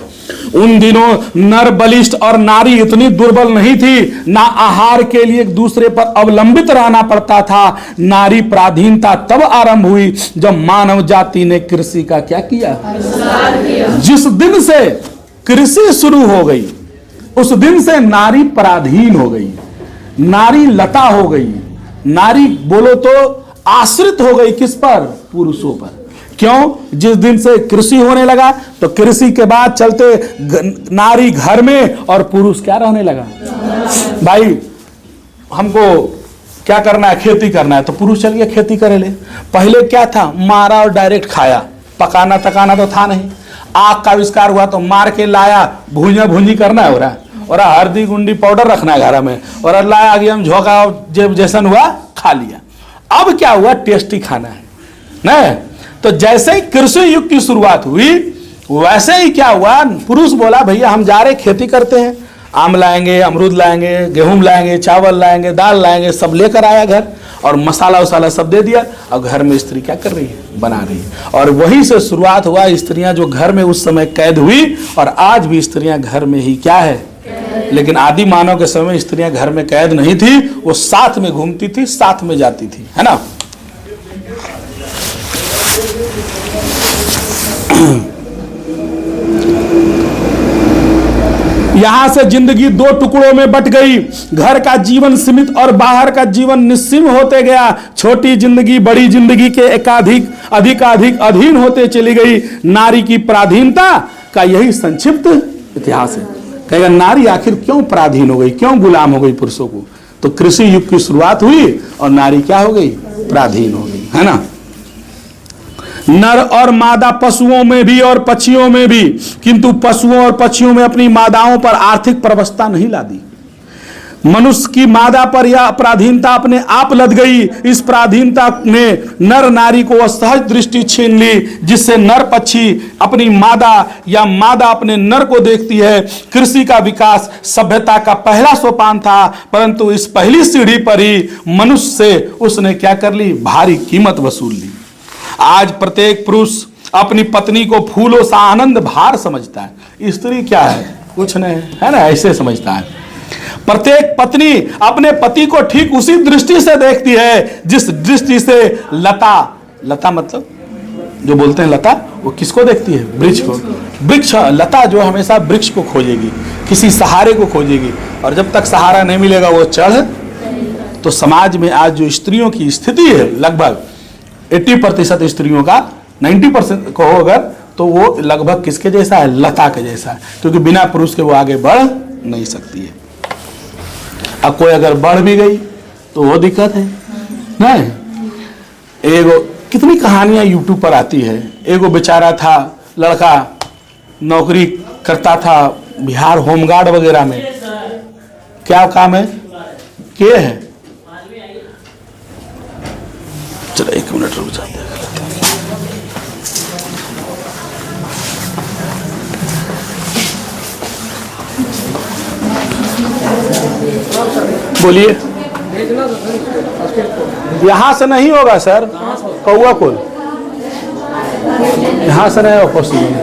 उन दिनों नर बलिष्ठ और नारी इतनी दुर्बल नहीं थी, ना आहार के लिए एक दूसरे पर अवलंबित रहना पड़ता था। नारी पराधीनता तब आरंभ हुई जब मानव जाति ने कृषि का क्या किया? जिस दिन से कृषि शुरू हो गई उस दिन से नारी पराधीन हो गई, नारी लता हो गई, नारी बोलो तो आश्रित हो गई। किस पर? पुरुषों पर। क्यों? जिस दिन से कृषि होने लगा तो कृषि के बाद चलते नारी घर में और पुरुष क्या रहने लगा? भाई हमको क्या करना है? खेती करना है, तो पुरुष चल गया खेती करे ले। पहले क्या था? मारा और डायरेक्ट खाया, पकाना तकाना तो था नहीं। आग का आविष्कार हुआ तो मार के लाया, भूंजा भूंजी करना है हो रहा, और हल्दी गुंडी पाउडर रखना है घर में, और लाया गया हम झोंका जैसन हुआ खा लिया। अब क्या हुआ? टेस्टी खाना है ना। तो जैसे ही कृषि युग की शुरुआत हुई वैसे ही क्या हुआ? पुरुष बोला भैया हम जा रहे खेती करते हैं, आम लाएंगे, अमरूद लाएंगे, गेहूं लाएंगे, चावल लाएंगे, दाल लाएंगे, सब लेकर आया घर और मसाला वसाला सब दे दिया। और घर में स्त्री क्या कर रही है? बना रही है। और वहीं से शुरुआत हुआ। स्त्रियां जो घर में उस समय कैद हुई, और आज भी स्त्रियां घर में ही क्या है। लेकिन आदि मानव के समय स्त्रियां घर में कैद नहीं थी, वो साथ में घूमती थी, साथ में जाती थी, है ना। यहां से जिंदगी 2 टुकड़ों में बट गई। घर का जीवन सीमित और बाहर का जीवन निस्सीम होते गया। छोटी जिंदगी बड़ी जिंदगी के अधिक अधीन होते चली गई। नारी की पराधीनता का यही संक्षिप्त इतिहास है। कहेगा नारी आखिर क्यों पराधीन हो गई, क्यों गुलाम हो गई पुरुषों को? तो कृषि युग की शुरुआत हुई और नारी क्या हो गई? पराधीन हो गई, है ना। नर और मादा पशुओं में भी और पक्षियों में भी, किंतु पशुओं और पक्षियों में अपनी मादाओं पर आर्थिक प्रवस्था नहीं ला दी। मनुष्य की मादा पर यह पराधीनता अपने आप लद गई। इस पराधीनता ने नर नारी को असहज दृष्टि छीन ली, जिससे नर पक्षी अपनी मादा या मादा अपने नर को देखती है। कृषि का विकास सभ्यता का पहला सोपान था, परंतु इस पहली सीढ़ी पर ही मनुष्य से उसने क्या कर ली? भारी कीमत वसूल ली। आज प्रत्येक पुरुष अपनी पत्नी को फूलों सा आनंद भार समझता है। स्त्री क्या है? कुछ नहीं, है ना, ऐसे समझता है। प्रत्येक पत्नी अपने पति को ठीक उसी दृष्टि से देखती है जिस दृष्टि से लता मतलब जो बोलते हैं लता, वो किसको देखती है? वृक्ष को। वृक्ष, लता जो हमेशा वृक्ष को खोजेगी, किसी सहारे को खोजेगी, और जब तक सहारा नहीं मिलेगा वो चढ़। तो समाज में आज जो स्त्रियों की स्थिति है, लगभग 80% स्त्रियों का 90% कहो अगर, तो वो लगभग किसके जैसा है? लता के जैसा है। क्योंकि बिना पुरुष के वो आगे बढ़ नहीं सकती है। अब कोई अगर बढ़ भी गई तो वो दिक्कत है नहीं। एगो कितनी कहानियां यूट्यूब पर आती है। एगो बेचारा था लड़का, नौकरी करता था बिहार होमगार्ड वगैरह में। क्या काम है? के है? चलो 1 मिनट रुक जाते हैं। बोलिए। यहाँ से नहीं होगा सर, कौआ को यहाँ से नहीं हो पॉसिबल।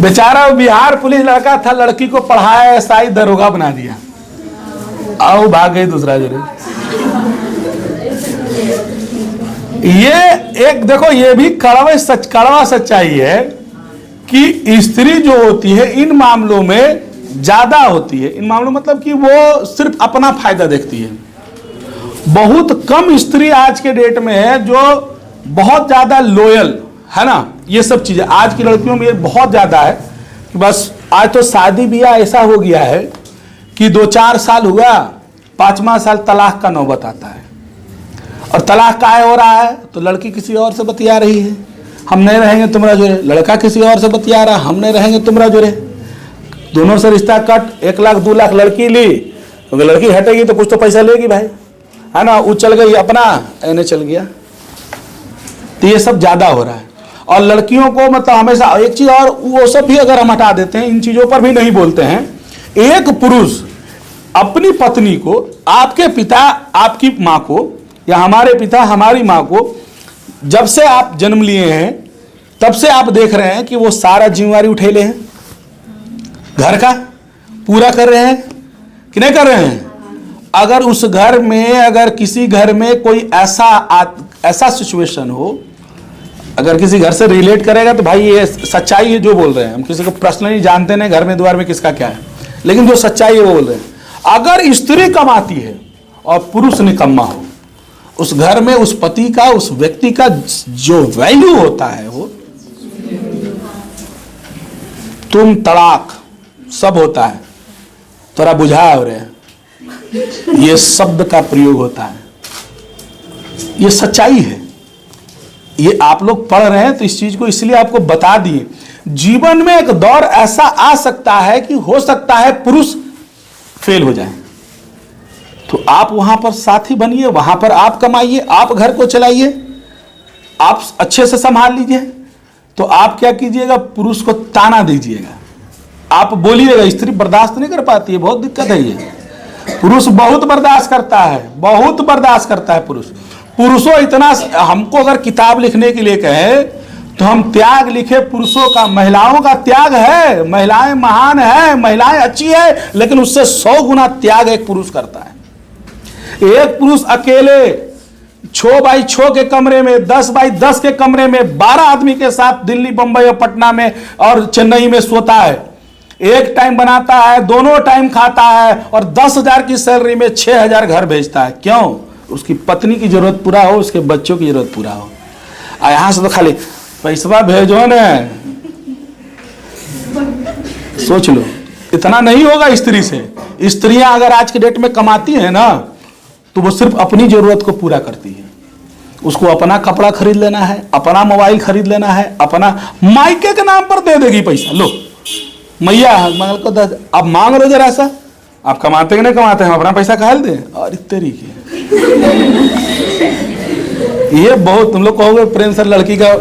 बेचारा बिहार पुलिस लड़का था, लड़की को पढ़ाया, एसआई दरोगा बना दिया, आओ भाग गई दूसरा जरूर। ये एक देखो, ये भी कड़वा सच्चाई है कि स्त्री जो होती है इन मामलों में ज्यादा होती है। इन मामलों मतलब कि वो सिर्फ अपना फायदा देखती है। बहुत कम स्त्री आज के डेट में है जो बहुत ज्यादा लॉयल है ना। ये सब चीजें आज की लड़कियों में ये बहुत ज्यादा है कि बस आज तो शादी ब्याह ऐसा हो गया है कि 2-4 साल हुआ, 5वां साल तलाक का नौबत आता है। और तलाक काहे हो रहा है? तो लड़की किसी और से बतिया रही है, हम नहीं रहेंगे तुम्हारा जुड़े। लड़का किसी और से बतिया रहा, हम नहीं रहेंगे तुम्हारा जुड़े। दोनों से रिश्ता कट। 1 लाख 2 लाख लड़की ली, क्योंकि लड़की हटेगी तो कुछ तो पैसा लेगी भाई, है ना। वो चल गई अपना, एने चल गया। तो ये सब ज्यादा हो रहा है। और लड़कियों को मतलब हमेशा एक चीज और, वो सब भी अगर हम हटा देते हैं, इन चीजों पर भी नहीं बोलते हैं। एक पुरुष अपनी पत्नी को, आपके पिता आपकी माँ को, या हमारे पिता हमारी माँ को, जब से आप जन्म लिए हैं तब से आप देख रहे हैं कि वो सारा जिम्मेवारी उठेले हैं, घर का पूरा कर रहे हैं कि नहीं कर रहे हैं। अगर उस घर में, अगर किसी घर में कोई ऐसा सिचुएशन हो, अगर किसी घर से रिलेट करेगा तो भाई ये सच्चाई है जो बोल रहे हैं। हम किसी को पर्सनली जानते नहीं, घर में द्वार में किसका क्या है, लेकिन जो सच्चाई है वो बोल रहे हैं। अगर स्त्री कमाती है और पुरुष निकम्मा हो, उस घर में उस पति का, उस व्यक्ति का जो वैल्यू होता है वो तुम तलाक सब होता है। थोड़ा बुझा हो रहे हैं, ये शब्द का प्रयोग होता है, ये सच्चाई है। ये आप लोग पढ़ रहे हैं तो इस चीज को इसलिए आपको बता दिए। जीवन में एक दौर ऐसा आ सकता है कि हो सकता है पुरुष फेल हो जाए, तो आप वहां पर साथी बनिए, वहां पर आप कमाइए, आप घर को चलाइए, आप अच्छे से संभाल लीजिए। तो आप क्या कीजिएगा, पुरुष को ताना दीजिएगा, आप बोलिएगा। स्त्री बर्दाश्त नहीं कर पाती है, बहुत दिक्कत है ये। पुरुष बहुत बर्दाश्त करता है, बहुत बर्दाश्त करता है पुरुष। पुरुषों इतना, हमको अगर किताब लिखने के लिए कहे तो हम त्याग लिखे पुरुषों का। महिलाओं का त्याग है, महिलाएं महान है, महिलाएं अच्छी है, लेकिन उससे 100 गुना त्याग एक पुरुष करता है। एक पुरुष अकेले 6x6 के कमरे में, 10x10 के कमरे में 12 आदमी के साथ दिल्ली, बंबई और पटना में और चेन्नई में सोता है। एक टाइम बनाता है, दोनों टाइम खाता है, और 10,000 की सैलरी में 6,000 घर भेजता है। क्यों? उसकी पत्नी की जरूरत पूरा हो, उसके बच्चों की जरूरत पूरा हो। यहां से तो खाली पैसा भेजो ना, सोच लो, इतना नहीं होगा स्त्री से। स्त्रियां अगर आज के डेट में कमाती है ना, तो वो सिर्फ अपनी जरूरत को पूरा करती है। उसको अपना कपड़ा खरीद लेना है, अपना मोबाइल खरीद लेना है, अपना मायके के नाम पर दे देगी पैसा। लो मैया आप मांग लो जरा सा, आप कमाते कि नहीं कमाते, हम अपना पैसा कहा दें। और इस तरीके ये बहुत, तुम लोग कहोगे प्रेम सर लड़की का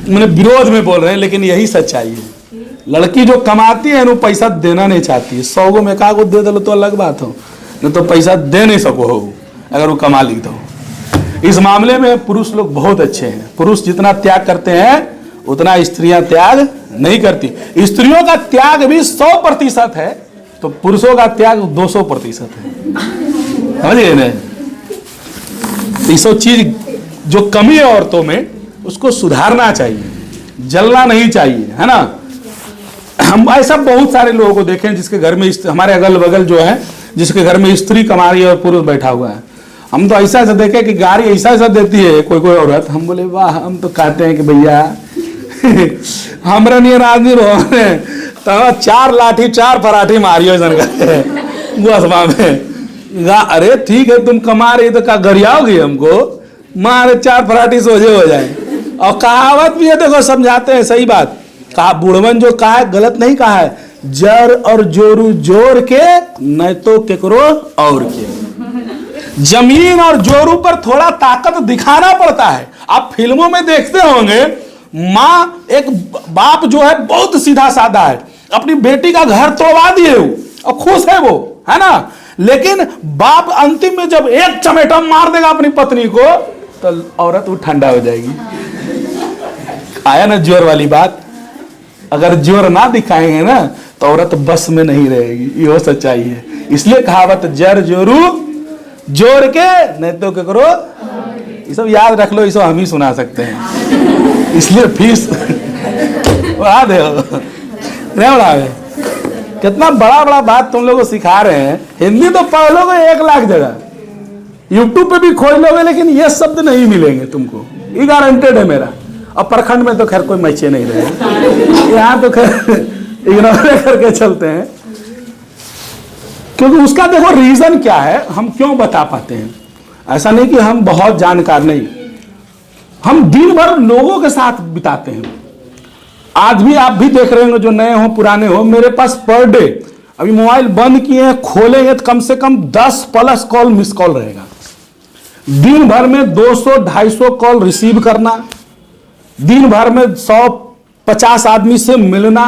मैंने विरोध में बोल रहे हैं, लेकिन यही सच्चाई है। लड़की जो कमाती है वो पैसा देना नहीं चाहती है। 100 गो में का को दे दो तो अलग बात हो, नहीं तो पैसा दे नहीं सको हो अगर वो कमा ली तो। इस मामले में पुरुष लोग बहुत अच्छे हैं। पुरुष जितना त्याग करते हैं उतना स्त्रियां त्याग नहीं करती। स्त्रियों का त्याग भी 100% है, तो पुरुषों का त्याग 200% है। समझिए ना, ये सब चीज जो कमी है औरतों में, उसको सुधारना चाहिए, जलना नहीं चाहिए, है ना। हम ऐसा बहुत सारे लोगों को देखें जिसके घर में, हमारे अगल बगल जो है, जिसके घर में स्त्री कमा रही है और पुरुष बैठा हुआ है। हम तो ऐसा ऐसा देखे कि गाड़ी ऐसा देती है कोई कोई औरत, हम बोले वाह। हम तो कहते हैं कि भैया हमरा नहीं आदमी रहो तो 4 लाठी 4 पराठी मारियो गुस्सा में। अरे ठीक है तुम कमा रही तो क्या गरियाओगी हमको, मारे 4 पराठी सोझे हो जाए। और कहावत भी है, देखो समझाते हैं सही बात। कहा बुढ़वन जो कहा है गलत नहीं कहा है, जर और जोरू जोर के न तो केकरो और के। जमीन और जोरू पर थोड़ा ताकत दिखाना पड़ता है। आप फिल्मों में देखते होंगे, माँ एक बाप जो है बहुत सीधा साधा है, अपनी बेटी का घर तोड़वा दिए और खुश है वो, है ना। लेकिन बाप अंतिम में जब एक चमेटा मार देगा अपनी पत्नी को, तो औरत वो ठंडा हो जाएगी। आया ना जोर वाली बात। अगर जोर ना दिखाएंगे ना तो औरत बस में नहीं रहेगी, यो सच्चाई है। इसलिए कहावत जर जोरू जोर के नहीं तो क्या करो, ये सब याद रख लो, ये सब हम ही सुना सकते हैं, इसलिए फीस बढ़ा दे नहीं बढ़ावे। कितना बड़ा बड़ा बात तुम लोगों को सिखा रहे हैं। हिंदी तो पढ़ लोगे 1 लाख जगह, यूट्यूब पे भी खोज लोगे, लेकिन ये शब्द नहीं मिलेंगे तुमको, ये गारंटेड है मेरा। और प्रखंड में तो खैर कोई मैचे नहीं रहे, यहाँ तो खैर इग्नोर करके चलते हैं, क्योंकि उसका देखो रीजन क्या है, हम क्यों बता पाते हैं। ऐसा नहीं कि हम बहुत जानकार नहीं, हम दिन भर लोगों के साथ बिताते हैं। आज भी आप भी देख रहे होंगे, जो नए हो पुराने हो, मेरे पास पर डे अभी मोबाइल बंद किए हैं, खोलेंगे तो कम से कम 10+ कॉल मिस कॉल रहेगा। दिन भर में 200-250 कॉल रिसीव करना, दिन भर में 100-50 आदमी से मिलना,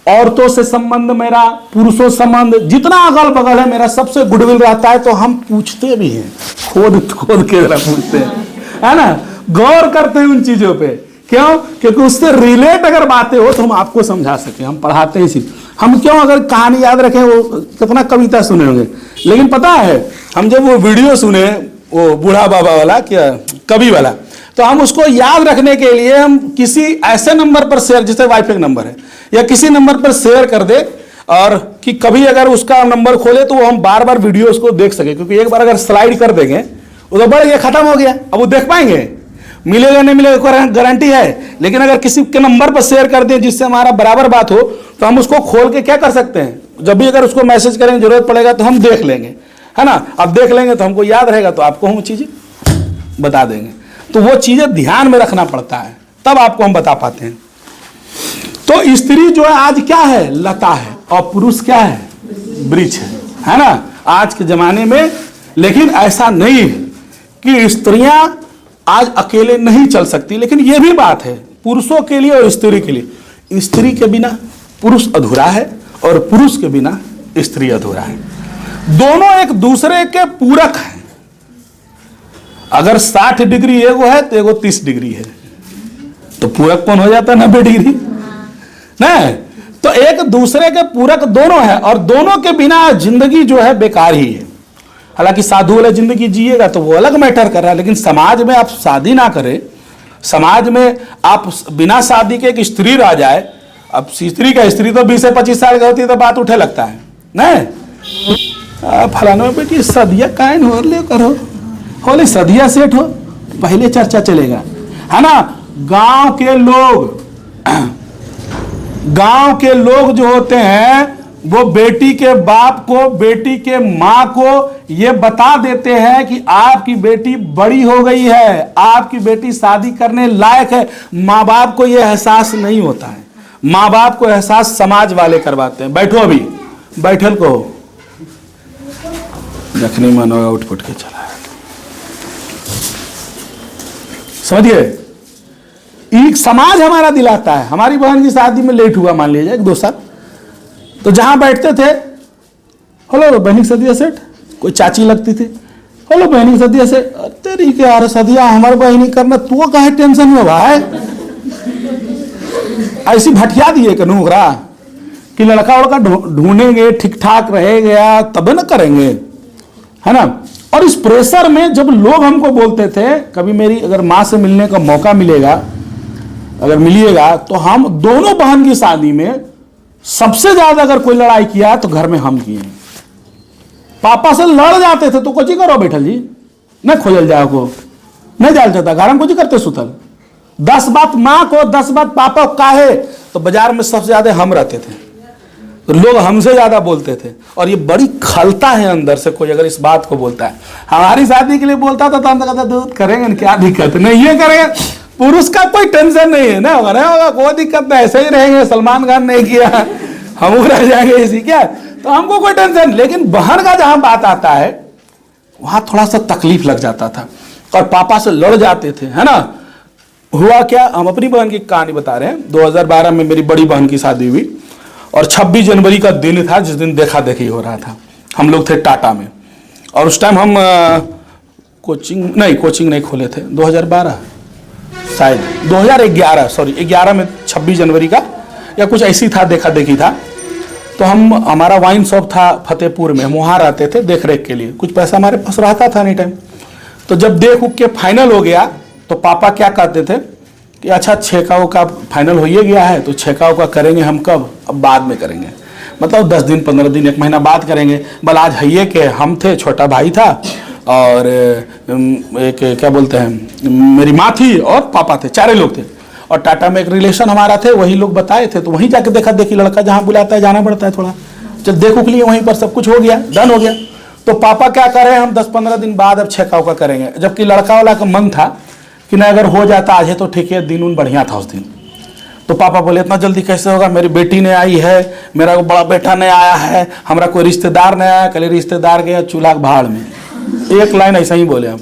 औरतों से संबंध मेरा, पुरुषों संबंध, जितना अगल बगल है मेरा सबसे गुडविल रहता है। तो हम पूछते भी हैं, खोद खोद के जरा पूछते हैं, है ना, गौर करते हैं उन चीजों पे। क्यों? क्योंकि उससे रिलेट अगर बातें हो तो हम आपको समझा सके। हम पढ़ाते हैं इसी, हम क्यों अगर कहानी याद रखें, वो कितना कविता सुने होंगे, लेकिन पता है हम जब वो वीडियो सुने, वो बूढ़ा बाबा वाला, क्या कवि वाला, तो हम उसको याद रखने के लिए हम किसी ऐसे नंबर पर शेयर, जैसे वाईफाई नंबर है या किसी नंबर पर शेयर कर दे, और कि कभी अगर उसका नंबर खोले तो वो हम बार बार वीडियो उसको देख सके। क्योंकि एक बार अगर स्लाइड कर देंगे वो तो बढ़ गया, खत्म हो गया, अब वो देख पाएंगे, मिलेगा नहीं मिलेगा गारंटी है। लेकिन अगर किसी के नंबर पर शेयर कर दें जिससे हमारा बराबर बात हो, तो हम उसको खोल के क्या कर सकते हैं, जब भी अगर उसको मैसेज करेंगे जरूरत पड़ेगा तो हम देख लेंगे, है ना। अब देख लेंगे तो हमको याद रहेगा, तो आपको हम चीजें बता देंगे। तो वो चीजें ध्यान में रखना पड़ता है, तब आपको हम बता पाते हैं। तो स्त्री जो है आज क्या है, लता है, और पुरुष क्या है, वृक्ष है ना आज के जमाने में। लेकिन ऐसा नहीं है कि स्त्रियां आज अकेले नहीं चल सकती, लेकिन यह भी बात है पुरुषों के लिए और स्त्री के लिए। स्त्री के बिना पुरुष अधूरा है, और पुरुष के बिना स्त्री अधूरा है। दोनों एक दूसरे के पूरक हैं। अगर 60 डिग्री एगो है तो एगो 30 डिग्री है, तो पूरक कौन हो जाता है, 90 डिग्री नहीं। तो एक दूसरे के पूरक दोनों है, और दोनों के बिना जिंदगी जो है बेकार ही है। हालांकि साधु वाला जिंदगी जिएगा तो वो अलग मैटर कर रहा है, लेकिन समाज में आप शादी ना करें, समाज में आप बिना शादी के एक स्त्री रह जाए, अब स्त्री का स्त्री तो 20 से 25 साल की होती है तो बात उठे लगता है नहीं, फलाना बेटी सदिया कायन हो ले करो, होली सदिया सेठ हो, पहले चर्चा चलेगा, है ना। गांव के लोग जो होते हैं वो बेटी के बाप को, बेटी के माँ को ये बता देते हैं कि आपकी बेटी बड़ी हो गई है, आपकी बेटी शादी करने लायक है। माँ बाप को ये एहसास नहीं होता है, माँ बाप को एहसास समाज वाले करवाते हैं। बैठो, अभी बैठल को जखनी मन होगा उठ पुट के चला, समझिए। एक समाज हमारा दिलाता है। हमारी बहन की शादी में लेट हुआ मान लीजिए 1-2 साल, तो जहां बैठते थे, हेलो बहनी की सदिया सेठ, कोई चाची लगती थी, हेलो बहनी की सदिया से, तेरी के यार सदिया हमारे बहनी करना, तू काहे टेंशन में भाई, ऐसी भटिया दिए कि नूकरा कि लड़का उड़का ढूंढेंगे, ठीक ठाक रहेगा तब न करेंगे, है ना। और इस प्रेशर में जब लोग हमको बोलते थे, कभी मेरी अगर माँ से मिलने का मौका मिलेगा, अगर मिलिएगा, तो हम दोनों बहन की शादी में सबसे ज्यादा अगर कोई लड़ाई किया तो घर में हम किए। पापा से लड़ जाते थे तो कुछ ही करो बैठल जी, न खोजल जाओ को नहीं जाल जाता, घर में कुछ करते सुतल। 10 बात माँ को, 10 बात पापा को काहे, तो बाजार में सबसे ज्यादा हम रहते थे, तो लोग हमसे ज्यादा बोलते थे। और ये बड़ी खलता है अंदर से, कोई अगर इस बात को बोलता है। हमारी शादी के लिए बोलता था तो हम कहते दूध करेंगे न, क्या दिक्कत नहीं, ये करेंगे, पुरुष का कोई टेंशन नहीं है ना, होगा कोई दिक्कत नहीं, ऐसे ही रहेंगे, सलमान खान नहीं किया हम रह जाएंगे इसी, क्या तो हमको कोई टेंशन। लेकिन बहन का जहां बात आता है वहां थोड़ा सा तकलीफ लग जाता था, और पापा से लड़ जाते थे, है ना। हुआ क्या, हम अपनी बहन की कहानी बता रहे हैं। 2012 में मेरी बड़ी बहन की शादी हुई, और 26 जनवरी का दिन था जिस दिन देखा देखी हो रहा था। हम लोग थे टाटा में, और उस टाइम हम कोचिंग नहीं खोले थे। 2012 शायद 2011 सॉरी 11 में 26 जनवरी का या कुछ ऐसी था, देखा देखी था। तो हमारा वाइन शॉप था फतेहपुर में, हम वहाँ रहते थे देख रेख के लिए, कुछ पैसा हमारे पास रहता था एनी टाइम। तो जब देख उख के फाइनल हो गया तो पापा क्या कहते थे कि अच्छा छेकाओं का फाइनल हो ही गया है तो छेकाओं का करेंगे हम कब, अब बाद में करेंगे, मतलब 10 दिन 15 दिन 1 महीना बाद करेंगे। बल आज है कि हम थे, छोटा भाई था और एक क्या बोलते हैं मेरी माँ थी और पापा थे, 4 लोग थे। और टाटा में एक रिलेशन हमारा थे, वही लोग बताए थे, तो वहीं जाके देखा देखी, लड़का जहाँ बुलाता है जाना पड़ता है थोड़ा, जब देख उख लिए वहीं पर सब कुछ हो गया, डन हो गया। तो पापा क्या कर रहे हैं, हम 10-15 दिन बाद अब छेकाओ का करेंगे, जबकि लड़का वाला का मन था कि ना अगर हो जाता आज है तो ठीक है, दिन उन बढ़िया था उस दिन। तो पापा बोले इतना जल्दी कैसे होगा, मेरी बेटी ने आई है, मेरा बड़ा बेटा ने आया है, हमारा कोई रिश्तेदार ने आया, कल रिश्तेदार गया चूल्हा भाड़ में। एक लाइन ऐसा ही बोले हम,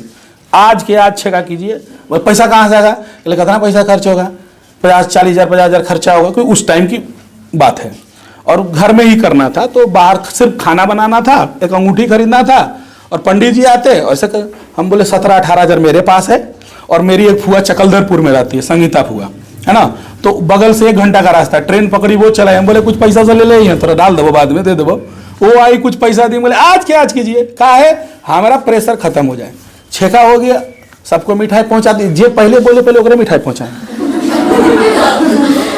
आज के आज छेका कीजिए। वो पैसा कहाँ से आएगा, बोले कितना पैसा खर्च होगा, 50-40 हज़ार 50 हज़ार खर्चा होगा, कोई उस टाइम की बात है। और घर में ही करना था, तो बाहर सिर्फ खाना बनाना था, एक अंगूठी खरीदना था और पंडित जी आते ऐसे कर। हम बोले 17-18 हज़ार मेरे पास है और मेरी एक फुआ चकलदरपुर में रहती है, संगीता फुआ है ना, तो बगल से 1 घंटा का रास्ता, ट्रेन पकड़ी वो चलाए। हम बोले कुछ पैसा से ले ले, थोड़ा डाल दो बाद में दे दो। वो आई कुछ पैसा दी, बोले आज के आज कीजिए, कहा है हमारा प्रेशर खत्म हो जाए। छेका हो गया, सबको मिठाई पहुंचा दी, जे पहले बोले पहले ओकरे मिठाई पहुंचाए,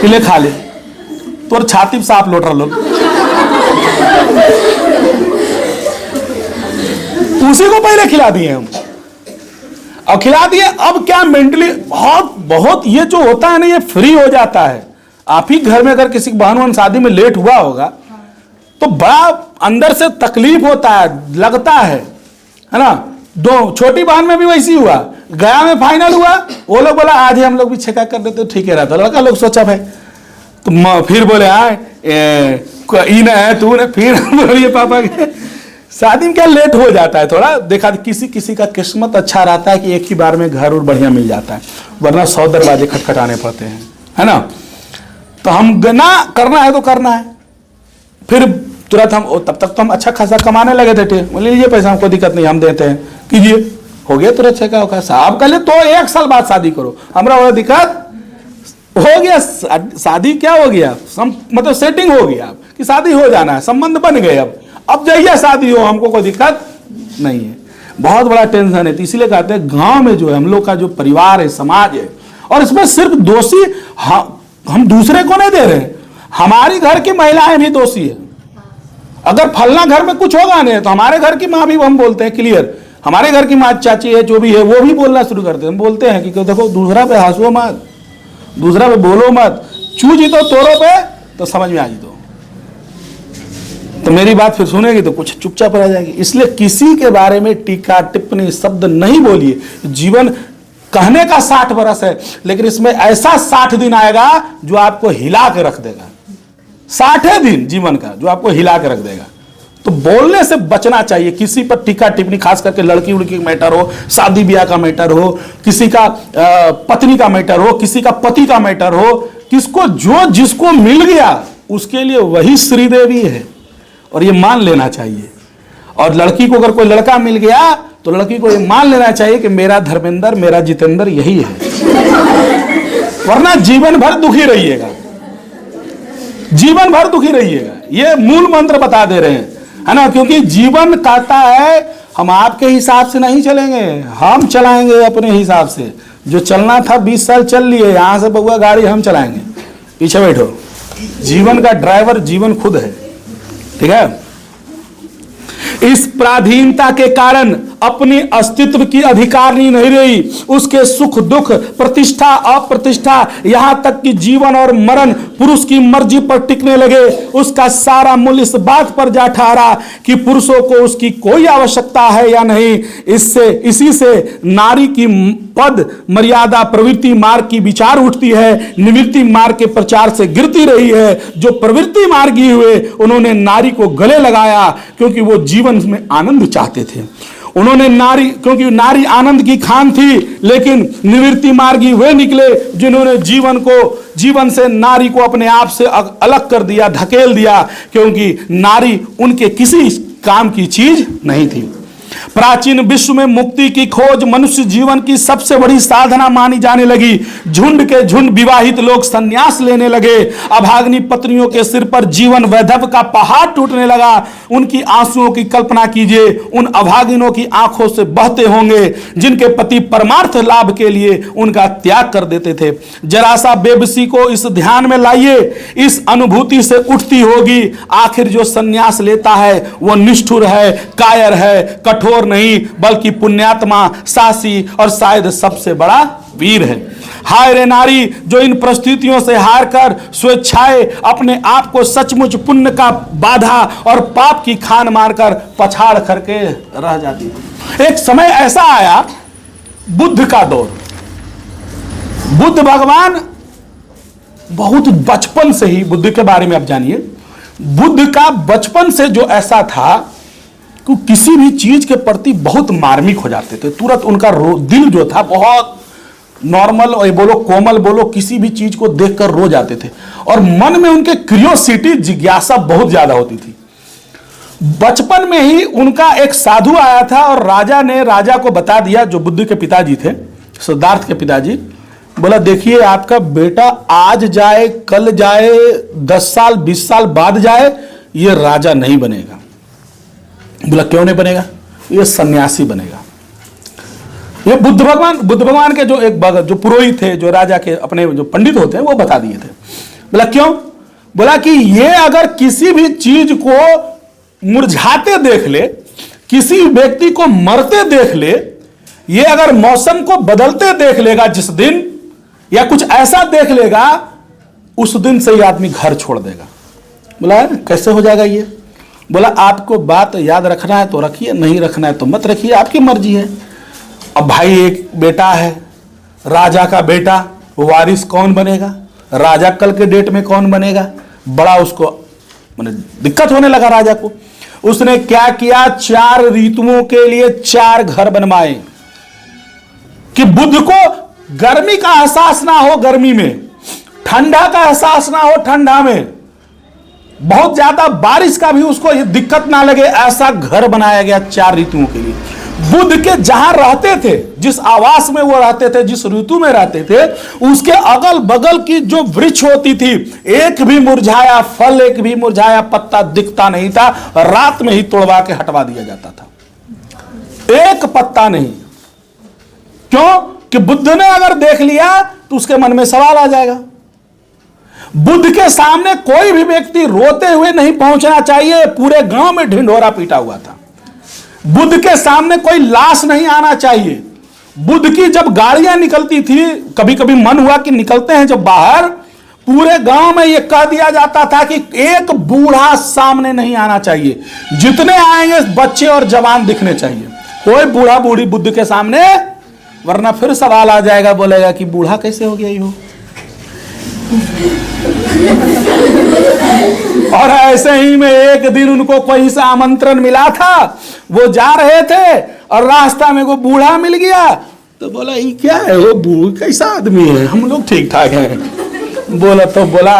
ले खा ले, तोर छाती साफ लौट रहा, उसी को पहले खिला दिए हम, अब खिला दिए। अब क्या मेंटली बहुत ये जो होता है ना, ये फ्री हो जाता है। आप ही घर में अगर किसी बहन शादी में लेट हुआ होगा तो बड़ा अंदर से तकलीफ होता है, लगता है ना। दो छोटी बहन में भी वैसी हुआ, गया में फाइनल हुआ, वो लोग बोला आज ही हम लोग भी छेका कर देते ठीक है रहता, लड़का लोग सोचा भाई, तो फिर बोले है तू ने, फिर ये पापा के शादी में क्या लेट हो जाता है थोड़ा। देखा किसी किसी का किस्मत अच्छा रहता है कि एक ही बार में घर और बढ़िया मिल जाता है, वरना 100 दरवाजे खटखटाने पड़ते हैं, है ना। तो हम ना करना है तो करना है। फिर तुरंत हम, तब तक तो हम अच्छा खासा कमाने लगे थे, बोले लीजिए पैसा, हमको दिक्कत नहीं, हम देते हैं, कीजिए। हो गया तुरंत छेका होगा, साहब कह ले तो 1 साल बाद शादी करो, हमारा वो दिक्कत हो गया। शादी क्या हो गया, मतलब सेटिंग हो गया कि शादी हो जाना है, संबंध बन गए। अब जाइए शादी हो, हमको कोई दिक्कत नहीं है। बहुत बड़ा टेंशन है, तो इसीलिए कहते हैं गांव में जो है हम लोग का जो परिवार है, समाज है, और इसमें सिर्फ दोषी हम दूसरे को नहीं दे रहे, हमारी घर की महिलाएं भी दोषी है। अगर फलना घर में कुछ होगा नहीं तो हमारे घर की माँ भी, हम बोलते हैं क्लियर, हमारे घर की माँ चाची है जो भी है वो भी बोलना शुरू करते हैं। हम बोलते हैं कि देखो दूसरा पे हंसो मत, दूसरा पे बोलो मत, चू जी तो तोरो पे तो समझ में आ जी तो मेरी बात फिर सुनेगी तो कुछ चुपचाप रह जाएगी। इसलिए किसी के बारे में टीका टिप्पणी शब्द नहीं बोलिए। जीवन कहने का 60 बरस है, लेकिन इसमें ऐसा 60 दिन आएगा जो आपको हिला के रख देगा। 60 दिन जीवन का जो आपको हिला के रख देगा। तो बोलने से बचना चाहिए, किसी पर टीका टिप्पणी, खास करके लड़की उड़की का मैटर हो, शादी ब्याह का मैटर हो, किसी का पत्नी का मैटर हो, किसी का पति का मैटर हो, किसको जो जिसको मिल गया उसके लिए वही श्रीदेवी है, और ये मान लेना चाहिए। और लड़की को अगर कोई लड़का मिल गया तो लड़की को ये मान लेना चाहिए कि मेरा धर्मेंद्र, मेरा जितेंद्र यही है, वरना जीवन भर दुखी रहिएगा, जीवन भर दुखी रहिएगा। ये मूल मंत्र बता दे रहे हैं, है ना, क्योंकि जीवन कहता है हम आपके हिसाब से नहीं चलेंगे, हम चलाएंगे अपने हिसाब से। जो चलना था 20 साल चल लिए, यहां से बउआ गाड़ी हम चलाएंगे, पीछे बैठो। जीवन का ड्राइवर जीवन खुद है, ठीक है। इस पराधीनता के कारण अपनी अस्तित्व की अधिकारी नहीं रही, उसके सुख दुख, प्रतिष्ठा अप्रतिष्ठा, यहां तक कि जीवन और मरण पुरुष की मर्जी पर टिकने लगे। उसका सारा मूल्य इस बात पर जा ठहरा कि पुरुषों को उसकी कोई आवश्यकता है या नहीं। इसी से नारी की पद मर्यादा प्रवृत्ति मार्ग की विचार उठती है, निवृत्ति मार्ग के प्रचार से गिरती रही है। जो प्रवृत्ति मार्गी हुए उन्होंने नारी को गले लगाया, क्योंकि वो जीवन में आनंद चाहते थे। उन्होंने नारी, क्योंकि नारी आनंद की खान थी, लेकिन निवृत्ति मार्गी वे निकले जिन्होंने जीवन से नारी को अपने आप से अलग कर दिया, धकेल दिया, क्योंकि नारी उनके किसी काम की चीज नहीं थी। प्राचीन विश्व में मुक्ति की खोज मनुष्य जीवन की सबसे बड़ी साधना मानी जाने लगी। झुंड के झुंड विवाहित लोग संन्यास लेने लगे। अभागिनी पत्नियों के सिर पर जीवन वैधव्य का पहाड़ टूटने लगा। उनकी आंसुओं की कल्पना कीजिए, उन अभागिनों की आंखों से बहते होंगे जिनके पति परमार्थ लाभ के लिए उनका त्याग कर देते थे। जरा सा बेबसी को इस ध्यान में लाइए, इस अनुभूति से उठती होगी, आखिर जो संन्यास लेता है वो निष्ठुर है, कायर है, कठोर नहीं बल्कि पुण्यात्मा, साहसी और शायद सबसे बड़ा वीर है। हाय रे नारी जो इन परिस्थितियों से हार कर स्वेच्छाएं अपने आप को सचमुच पुण्य का बाधा और पाप की खान मारकर पछाड़ करके रह जाती है। एक समय ऐसा आया, बुद्ध का दौर। बुद्ध भगवान बहुत बचपन से ही, बुद्ध के बारे में आप जानिए, बुद्ध का बचपन से जो ऐसा था कि किसी भी चीज के प्रति बहुत मार्मिक हो जाते थे। तुरंत उनका दिल जो था बहुत नॉर्मल और बोलो कोमल बोलो, किसी भी चीज को देखकर रो जाते थे और मन में उनके क्यूरियोसिटी, जिज्ञासा बहुत ज्यादा होती थी। बचपन में ही उनका एक साधु आया था और राजा को बता दिया, जो बुद्ध के पिताजी थे, सिद्धार्थ के पिताजी, बोला देखिए आपका बेटा आज जाए कल जाए 10 साल 20 साल बाद जाए, ये राजा नहीं बनेगा। बोला क्यों नहीं बनेगा? ये सन्यासी बनेगा। ये बुद्ध भगवान के जो जो पुरोहित थे, जो राजा के अपने जो पंडित होते हैं, वो बता दिए थे। बोला क्यों? बोला कि ये अगर किसी भी चीज को मुरझाते देख ले, किसी व्यक्ति को मरते देख ले, ये अगर मौसम को बदलते देख लेगा जिस दिन, या कुछ ऐसा देख लेगा, उस दिन से ये आदमी घर छोड़ देगा। बोला कैसे हो जाएगा ये? बोला आपको बात याद रखना है तो रखिए, नहीं रखना है तो मत रखिए, आपकी मर्जी है। अब भाई एक बेटा है, राजा का बेटा, वारिस कौन बनेगा? राजा कल के डेट में कौन बनेगा? बड़ा उसको माने दिक्कत होने लगा राजा को। उसने क्या किया? 4 ऋतुओं के लिए 4 घर बनवाए कि बुद्ध को गर्मी का एहसास ना हो गर्मी में, ठंडा का एहसास ना हो ठंडा में, बहुत ज्यादा बारिश का भी उसको ये दिक्कत ना लगे, ऐसा घर बनाया गया 4 ऋतुओं के लिए। बुद्ध के जहां रहते थे, जिस आवास में वो रहते थे, जिस ऋतु में रहते थे, उसके अगल बगल की जो वृक्ष होती थी, एक भी मुरझाया फल, एक भी मुरझाया पत्ता दिखता नहीं था। रात में ही तोड़वा के हटवा दिया जाता था, एक पत्ता नहीं। क्यों? कि बुद्ध ने अगर देख लिया तो उसके मन में सवाल आ जाएगा। बुद्ध के सामने कोई भी व्यक्ति रोते हुए नहीं पहुंचना चाहिए। पूरे गांव में ढिंढोरा पीटा हुआ था। बुद्ध के सामने कोई लाश नहीं आना चाहिए। बुद्ध की जब गाड़ियां निकलती थी, कभी कभी मन हुआ कि निकलते हैं जब बाहर, पूरे गांव में यह कह दिया जाता था कि एक बूढ़ा सामने नहीं आना चाहिए, जितने आएंगे बच्चे और जवान दिखने चाहिए, कोई बूढ़ा बूढ़ी बुद्ध के सामने, वरना फिर सवाल आ जाएगा, बोलेगा कि बूढ़ा कैसे हो गया ये हो। और ऐसे ही में एक दिन उनको कहीं से आमंत्रण मिला था, वो जा रहे थे और रास्ता में वो बूढ़ा मिल गया, तो बोला ये क्या है, वो बूढ़ा कैसा आदमी है, हम लोग ठीक ठाक हैं। बोला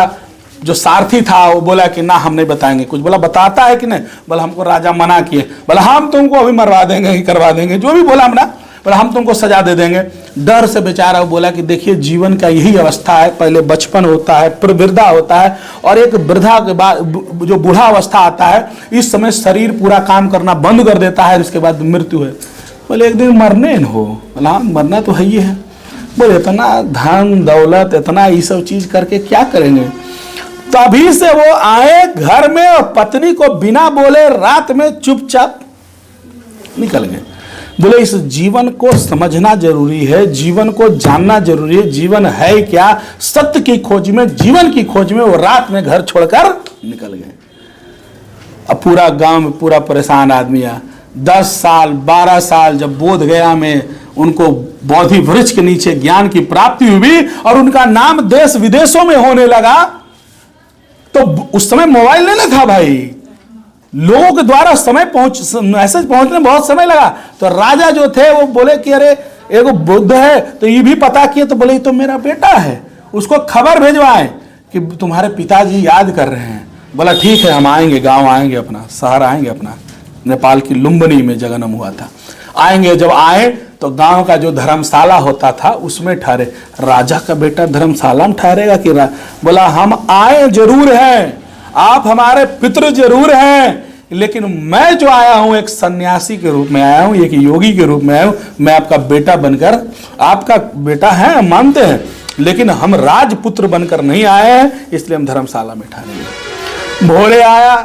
जो सारथी था वो बोला कि ना हम नहीं बताएंगे कुछ। बोला बताता है कि नहीं? बोला हमको राजा मना किए। बोला हम तुमको अभी मरवा देंगे, करवा देंगे, जो भी बोला हमने, बोला हम तुमको सजा दे देंगे। डर से बेचारा वो बोला कि देखिए जीवन का यही अवस्था है, पहले बचपन होता है, फिर वृद्धा होता है, और एक वृद्धा के बाद जो बूढ़ा अवस्था आता है, इस समय शरीर पूरा काम करना बंद कर देता है, उसके बाद मृत्यु है। बोले एक दिन मरने न हो। बोला हाँ मरना तो है ही है। बोले इतना धन दौलत, इतना ये सब चीज करके क्या करेंगे? तभी से वो आए घर में और पत्नी को बिना बोले रात में चुपचाप निकल गए। बोले इस जीवन को समझना जरूरी है, जीवन को जानना जरूरी है, जीवन है क्या, सत्य की खोज में, जीवन की खोज में वो रात में घर छोड़कर निकल गए। अब पूरा गांव में पूरा परेशान आदमी है। 10 साल 12 साल जब बोध गया में उनको बोधि वृक्ष के नीचे ज्ञान की प्राप्ति हुई और उनका नाम देश विदेशों में होने लगा, तो उस समय मोबाइल नहीं था भाई, लोगों के द्वारा मैसेज पहुंचने में बहुत समय लगा। तो राजा जो थे वो बोले कि अरे एगो बुद्ध है, तो ये भी पता किए, तो बोले ये तो मेरा बेटा है, उसको खबर भेजवाएं कि तुम्हारे पिताजी याद कर रहे हैं। बोला ठीक है हम आएंगे, गांव आएंगे, अपना शहर आएंगे अपना। नेपाल की लुम्बिनी में जन्म हुआ था। आएंगे, जब आए तो गांव का जो धर्मशाला होता था उसमें ठहरे। राजा का बेटा धर्मशाला में ठहरेगा कि बोला हम आए जरूर हैं, आप हमारे पितृ जरूर हैं, लेकिन मैं जो आया हूं एक सन्यासी के रूप में आया हूं, एक योगी के रूप में आया हूं। मैं आपका बेटा बनकर, आपका बेटा है हम मानते हैं, लेकिन हम राजपुत्र बनकर नहीं आए हैं, इसलिए हम धर्मशाला में ठहरेंगे। भोरे आया,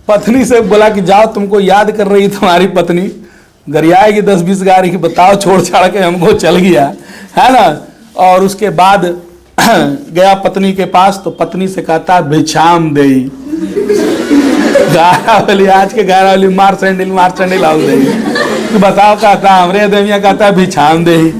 पत्नी से बोला कि जाओ, तुमको याद कर रही तुम्हारी पत्नी, गरियाएगी 10-20 गाड़ी की, बताओ, छोड़ छाड़ के हमको चल गया, है ना। और उसके बाद गया पत्नी के पास, तो पत्नी से कहता भिक्षाम देई, गारा वाली आज के गारा वाली मार सैंडल आउ दे, तो बताओ, कहता हमरे देविया, कहता भिक्षाम देई।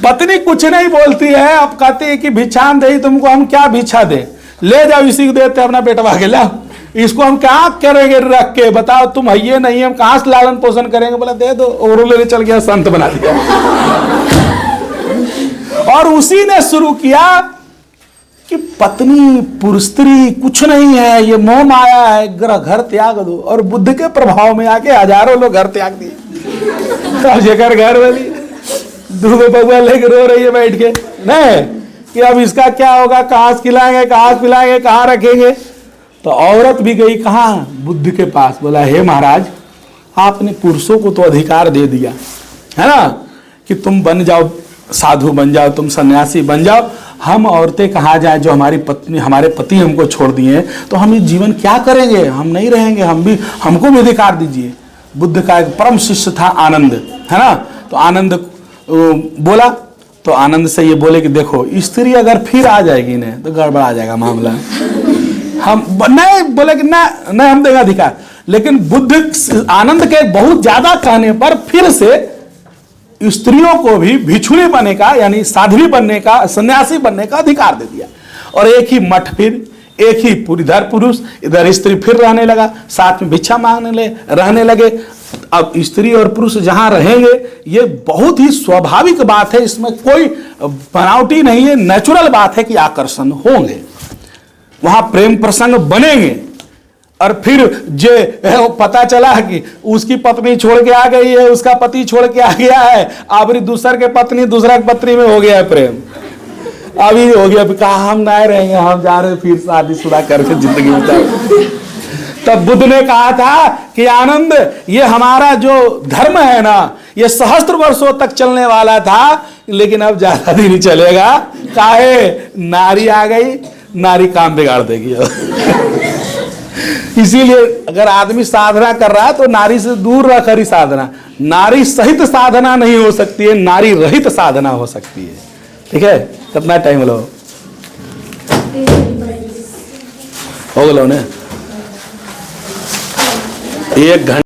पत्नी कुछ नहीं बोलती है, अब कहती है कि भिक्षाम देई, तुमको हम क्या भिक्षा दे, ले जाओ इसी को देते अपना बेटवा के, लाओ इसको हम क्या करेंगे रख के, बताओ, तुम है ये नहीं, हम कहां से लालन पोषण करेंगे। बोला दे दो, और ले चल गया, संत बना दिया। और उसी ने शुरू किया कि पत्नी पुरुष स्त्री कुछ नहीं है, ये मोह माया है, घर त्याग दो। और बुद्ध के प्रभाव में आके हजारों लोग घर त्याग दिए। अब जेकर घर वाली दूगो बउआ लेके रो रही है बैठ के, नहीं कि अब इसका क्या होगा, कहां से खिलाएंगे, कहां से पिलाएंगे, कहां रखेंगे। तो औरत भी गई कहां, बुद्ध के पास। बोला हे महाराज, आपने पुरुषों को तो अधिकार दे दिया है ना, कि तुम बन जाओ, साधु बन जाओ, तुम सन्यासी बन जाओ, हम औरतें कहाँ जाए, जो हमारी पत्नी, हमारे पति हमको छोड़ दिए, तो हम ये जीवन क्या करेंगे, हम नहीं रहेंगे, हमको भी अधिकार दीजिए। बुद्ध का एक परम शिष्य था आनंद, है ना। तो आनंद बोला, तो आनंद से ये बोले कि देखो, स्त्री अगर फिर आ जाएगी ना तो गड़बड़ा जाएगा मामला, हम नहीं बोले कि नहीं हम देगा अधिकार। लेकिन बुद्ध आनंद के बहुत ज्यादा कहने पर फिर से स्त्रियों को भी भिक्षुणी बनने का, यानी साध्वी बनने का, सन्यासी बनने का अधिकार दे दिया। और एक ही मठ, फिर एक ही इधर पुरुष इधर स्त्री फिर रहने लगा, साथ में भिक्षा मांगने रहने लगे। अब स्त्री और पुरुष जहां रहेंगे, ये बहुत ही स्वाभाविक बात है, इसमें कोई बनावटी नहीं है, नेचुरल बात है कि आकर्षण होंगे, वहां प्रेम प्रसंग बनेंगे। और फिर जो पता चला कि उसकी पत्नी छोड़ के आ गई है, उसका पति छोड़ के आ गया है, अब दूसर के पत्नी दूसरा के पत्नी में हो गया है प्रेम, अभी हो गया, कहा हम नहीं रहेंगे, हम जा रहे फिर शादीशुदा करके जिंदगी में। तब बुद्ध ने कहा था कि आनंद, ये हमारा जो धर्म है ना, ये सहस्त्र वर्षों तक चलने वाला था, लेकिन अब ज्यादा दिन नहीं चलेगा। काहे, नारी आ गई, नारी काम बिगाड़ देगी। इसीलिए अगर आदमी साधना कर रहा है तो नारी से दूर रखकर ही साधना, नारी सहित साधना नहीं हो सकती है, नारी रहित साधना हो सकती है। ठीक है, कितना टाइम लो हो गया ने 1 घंटा।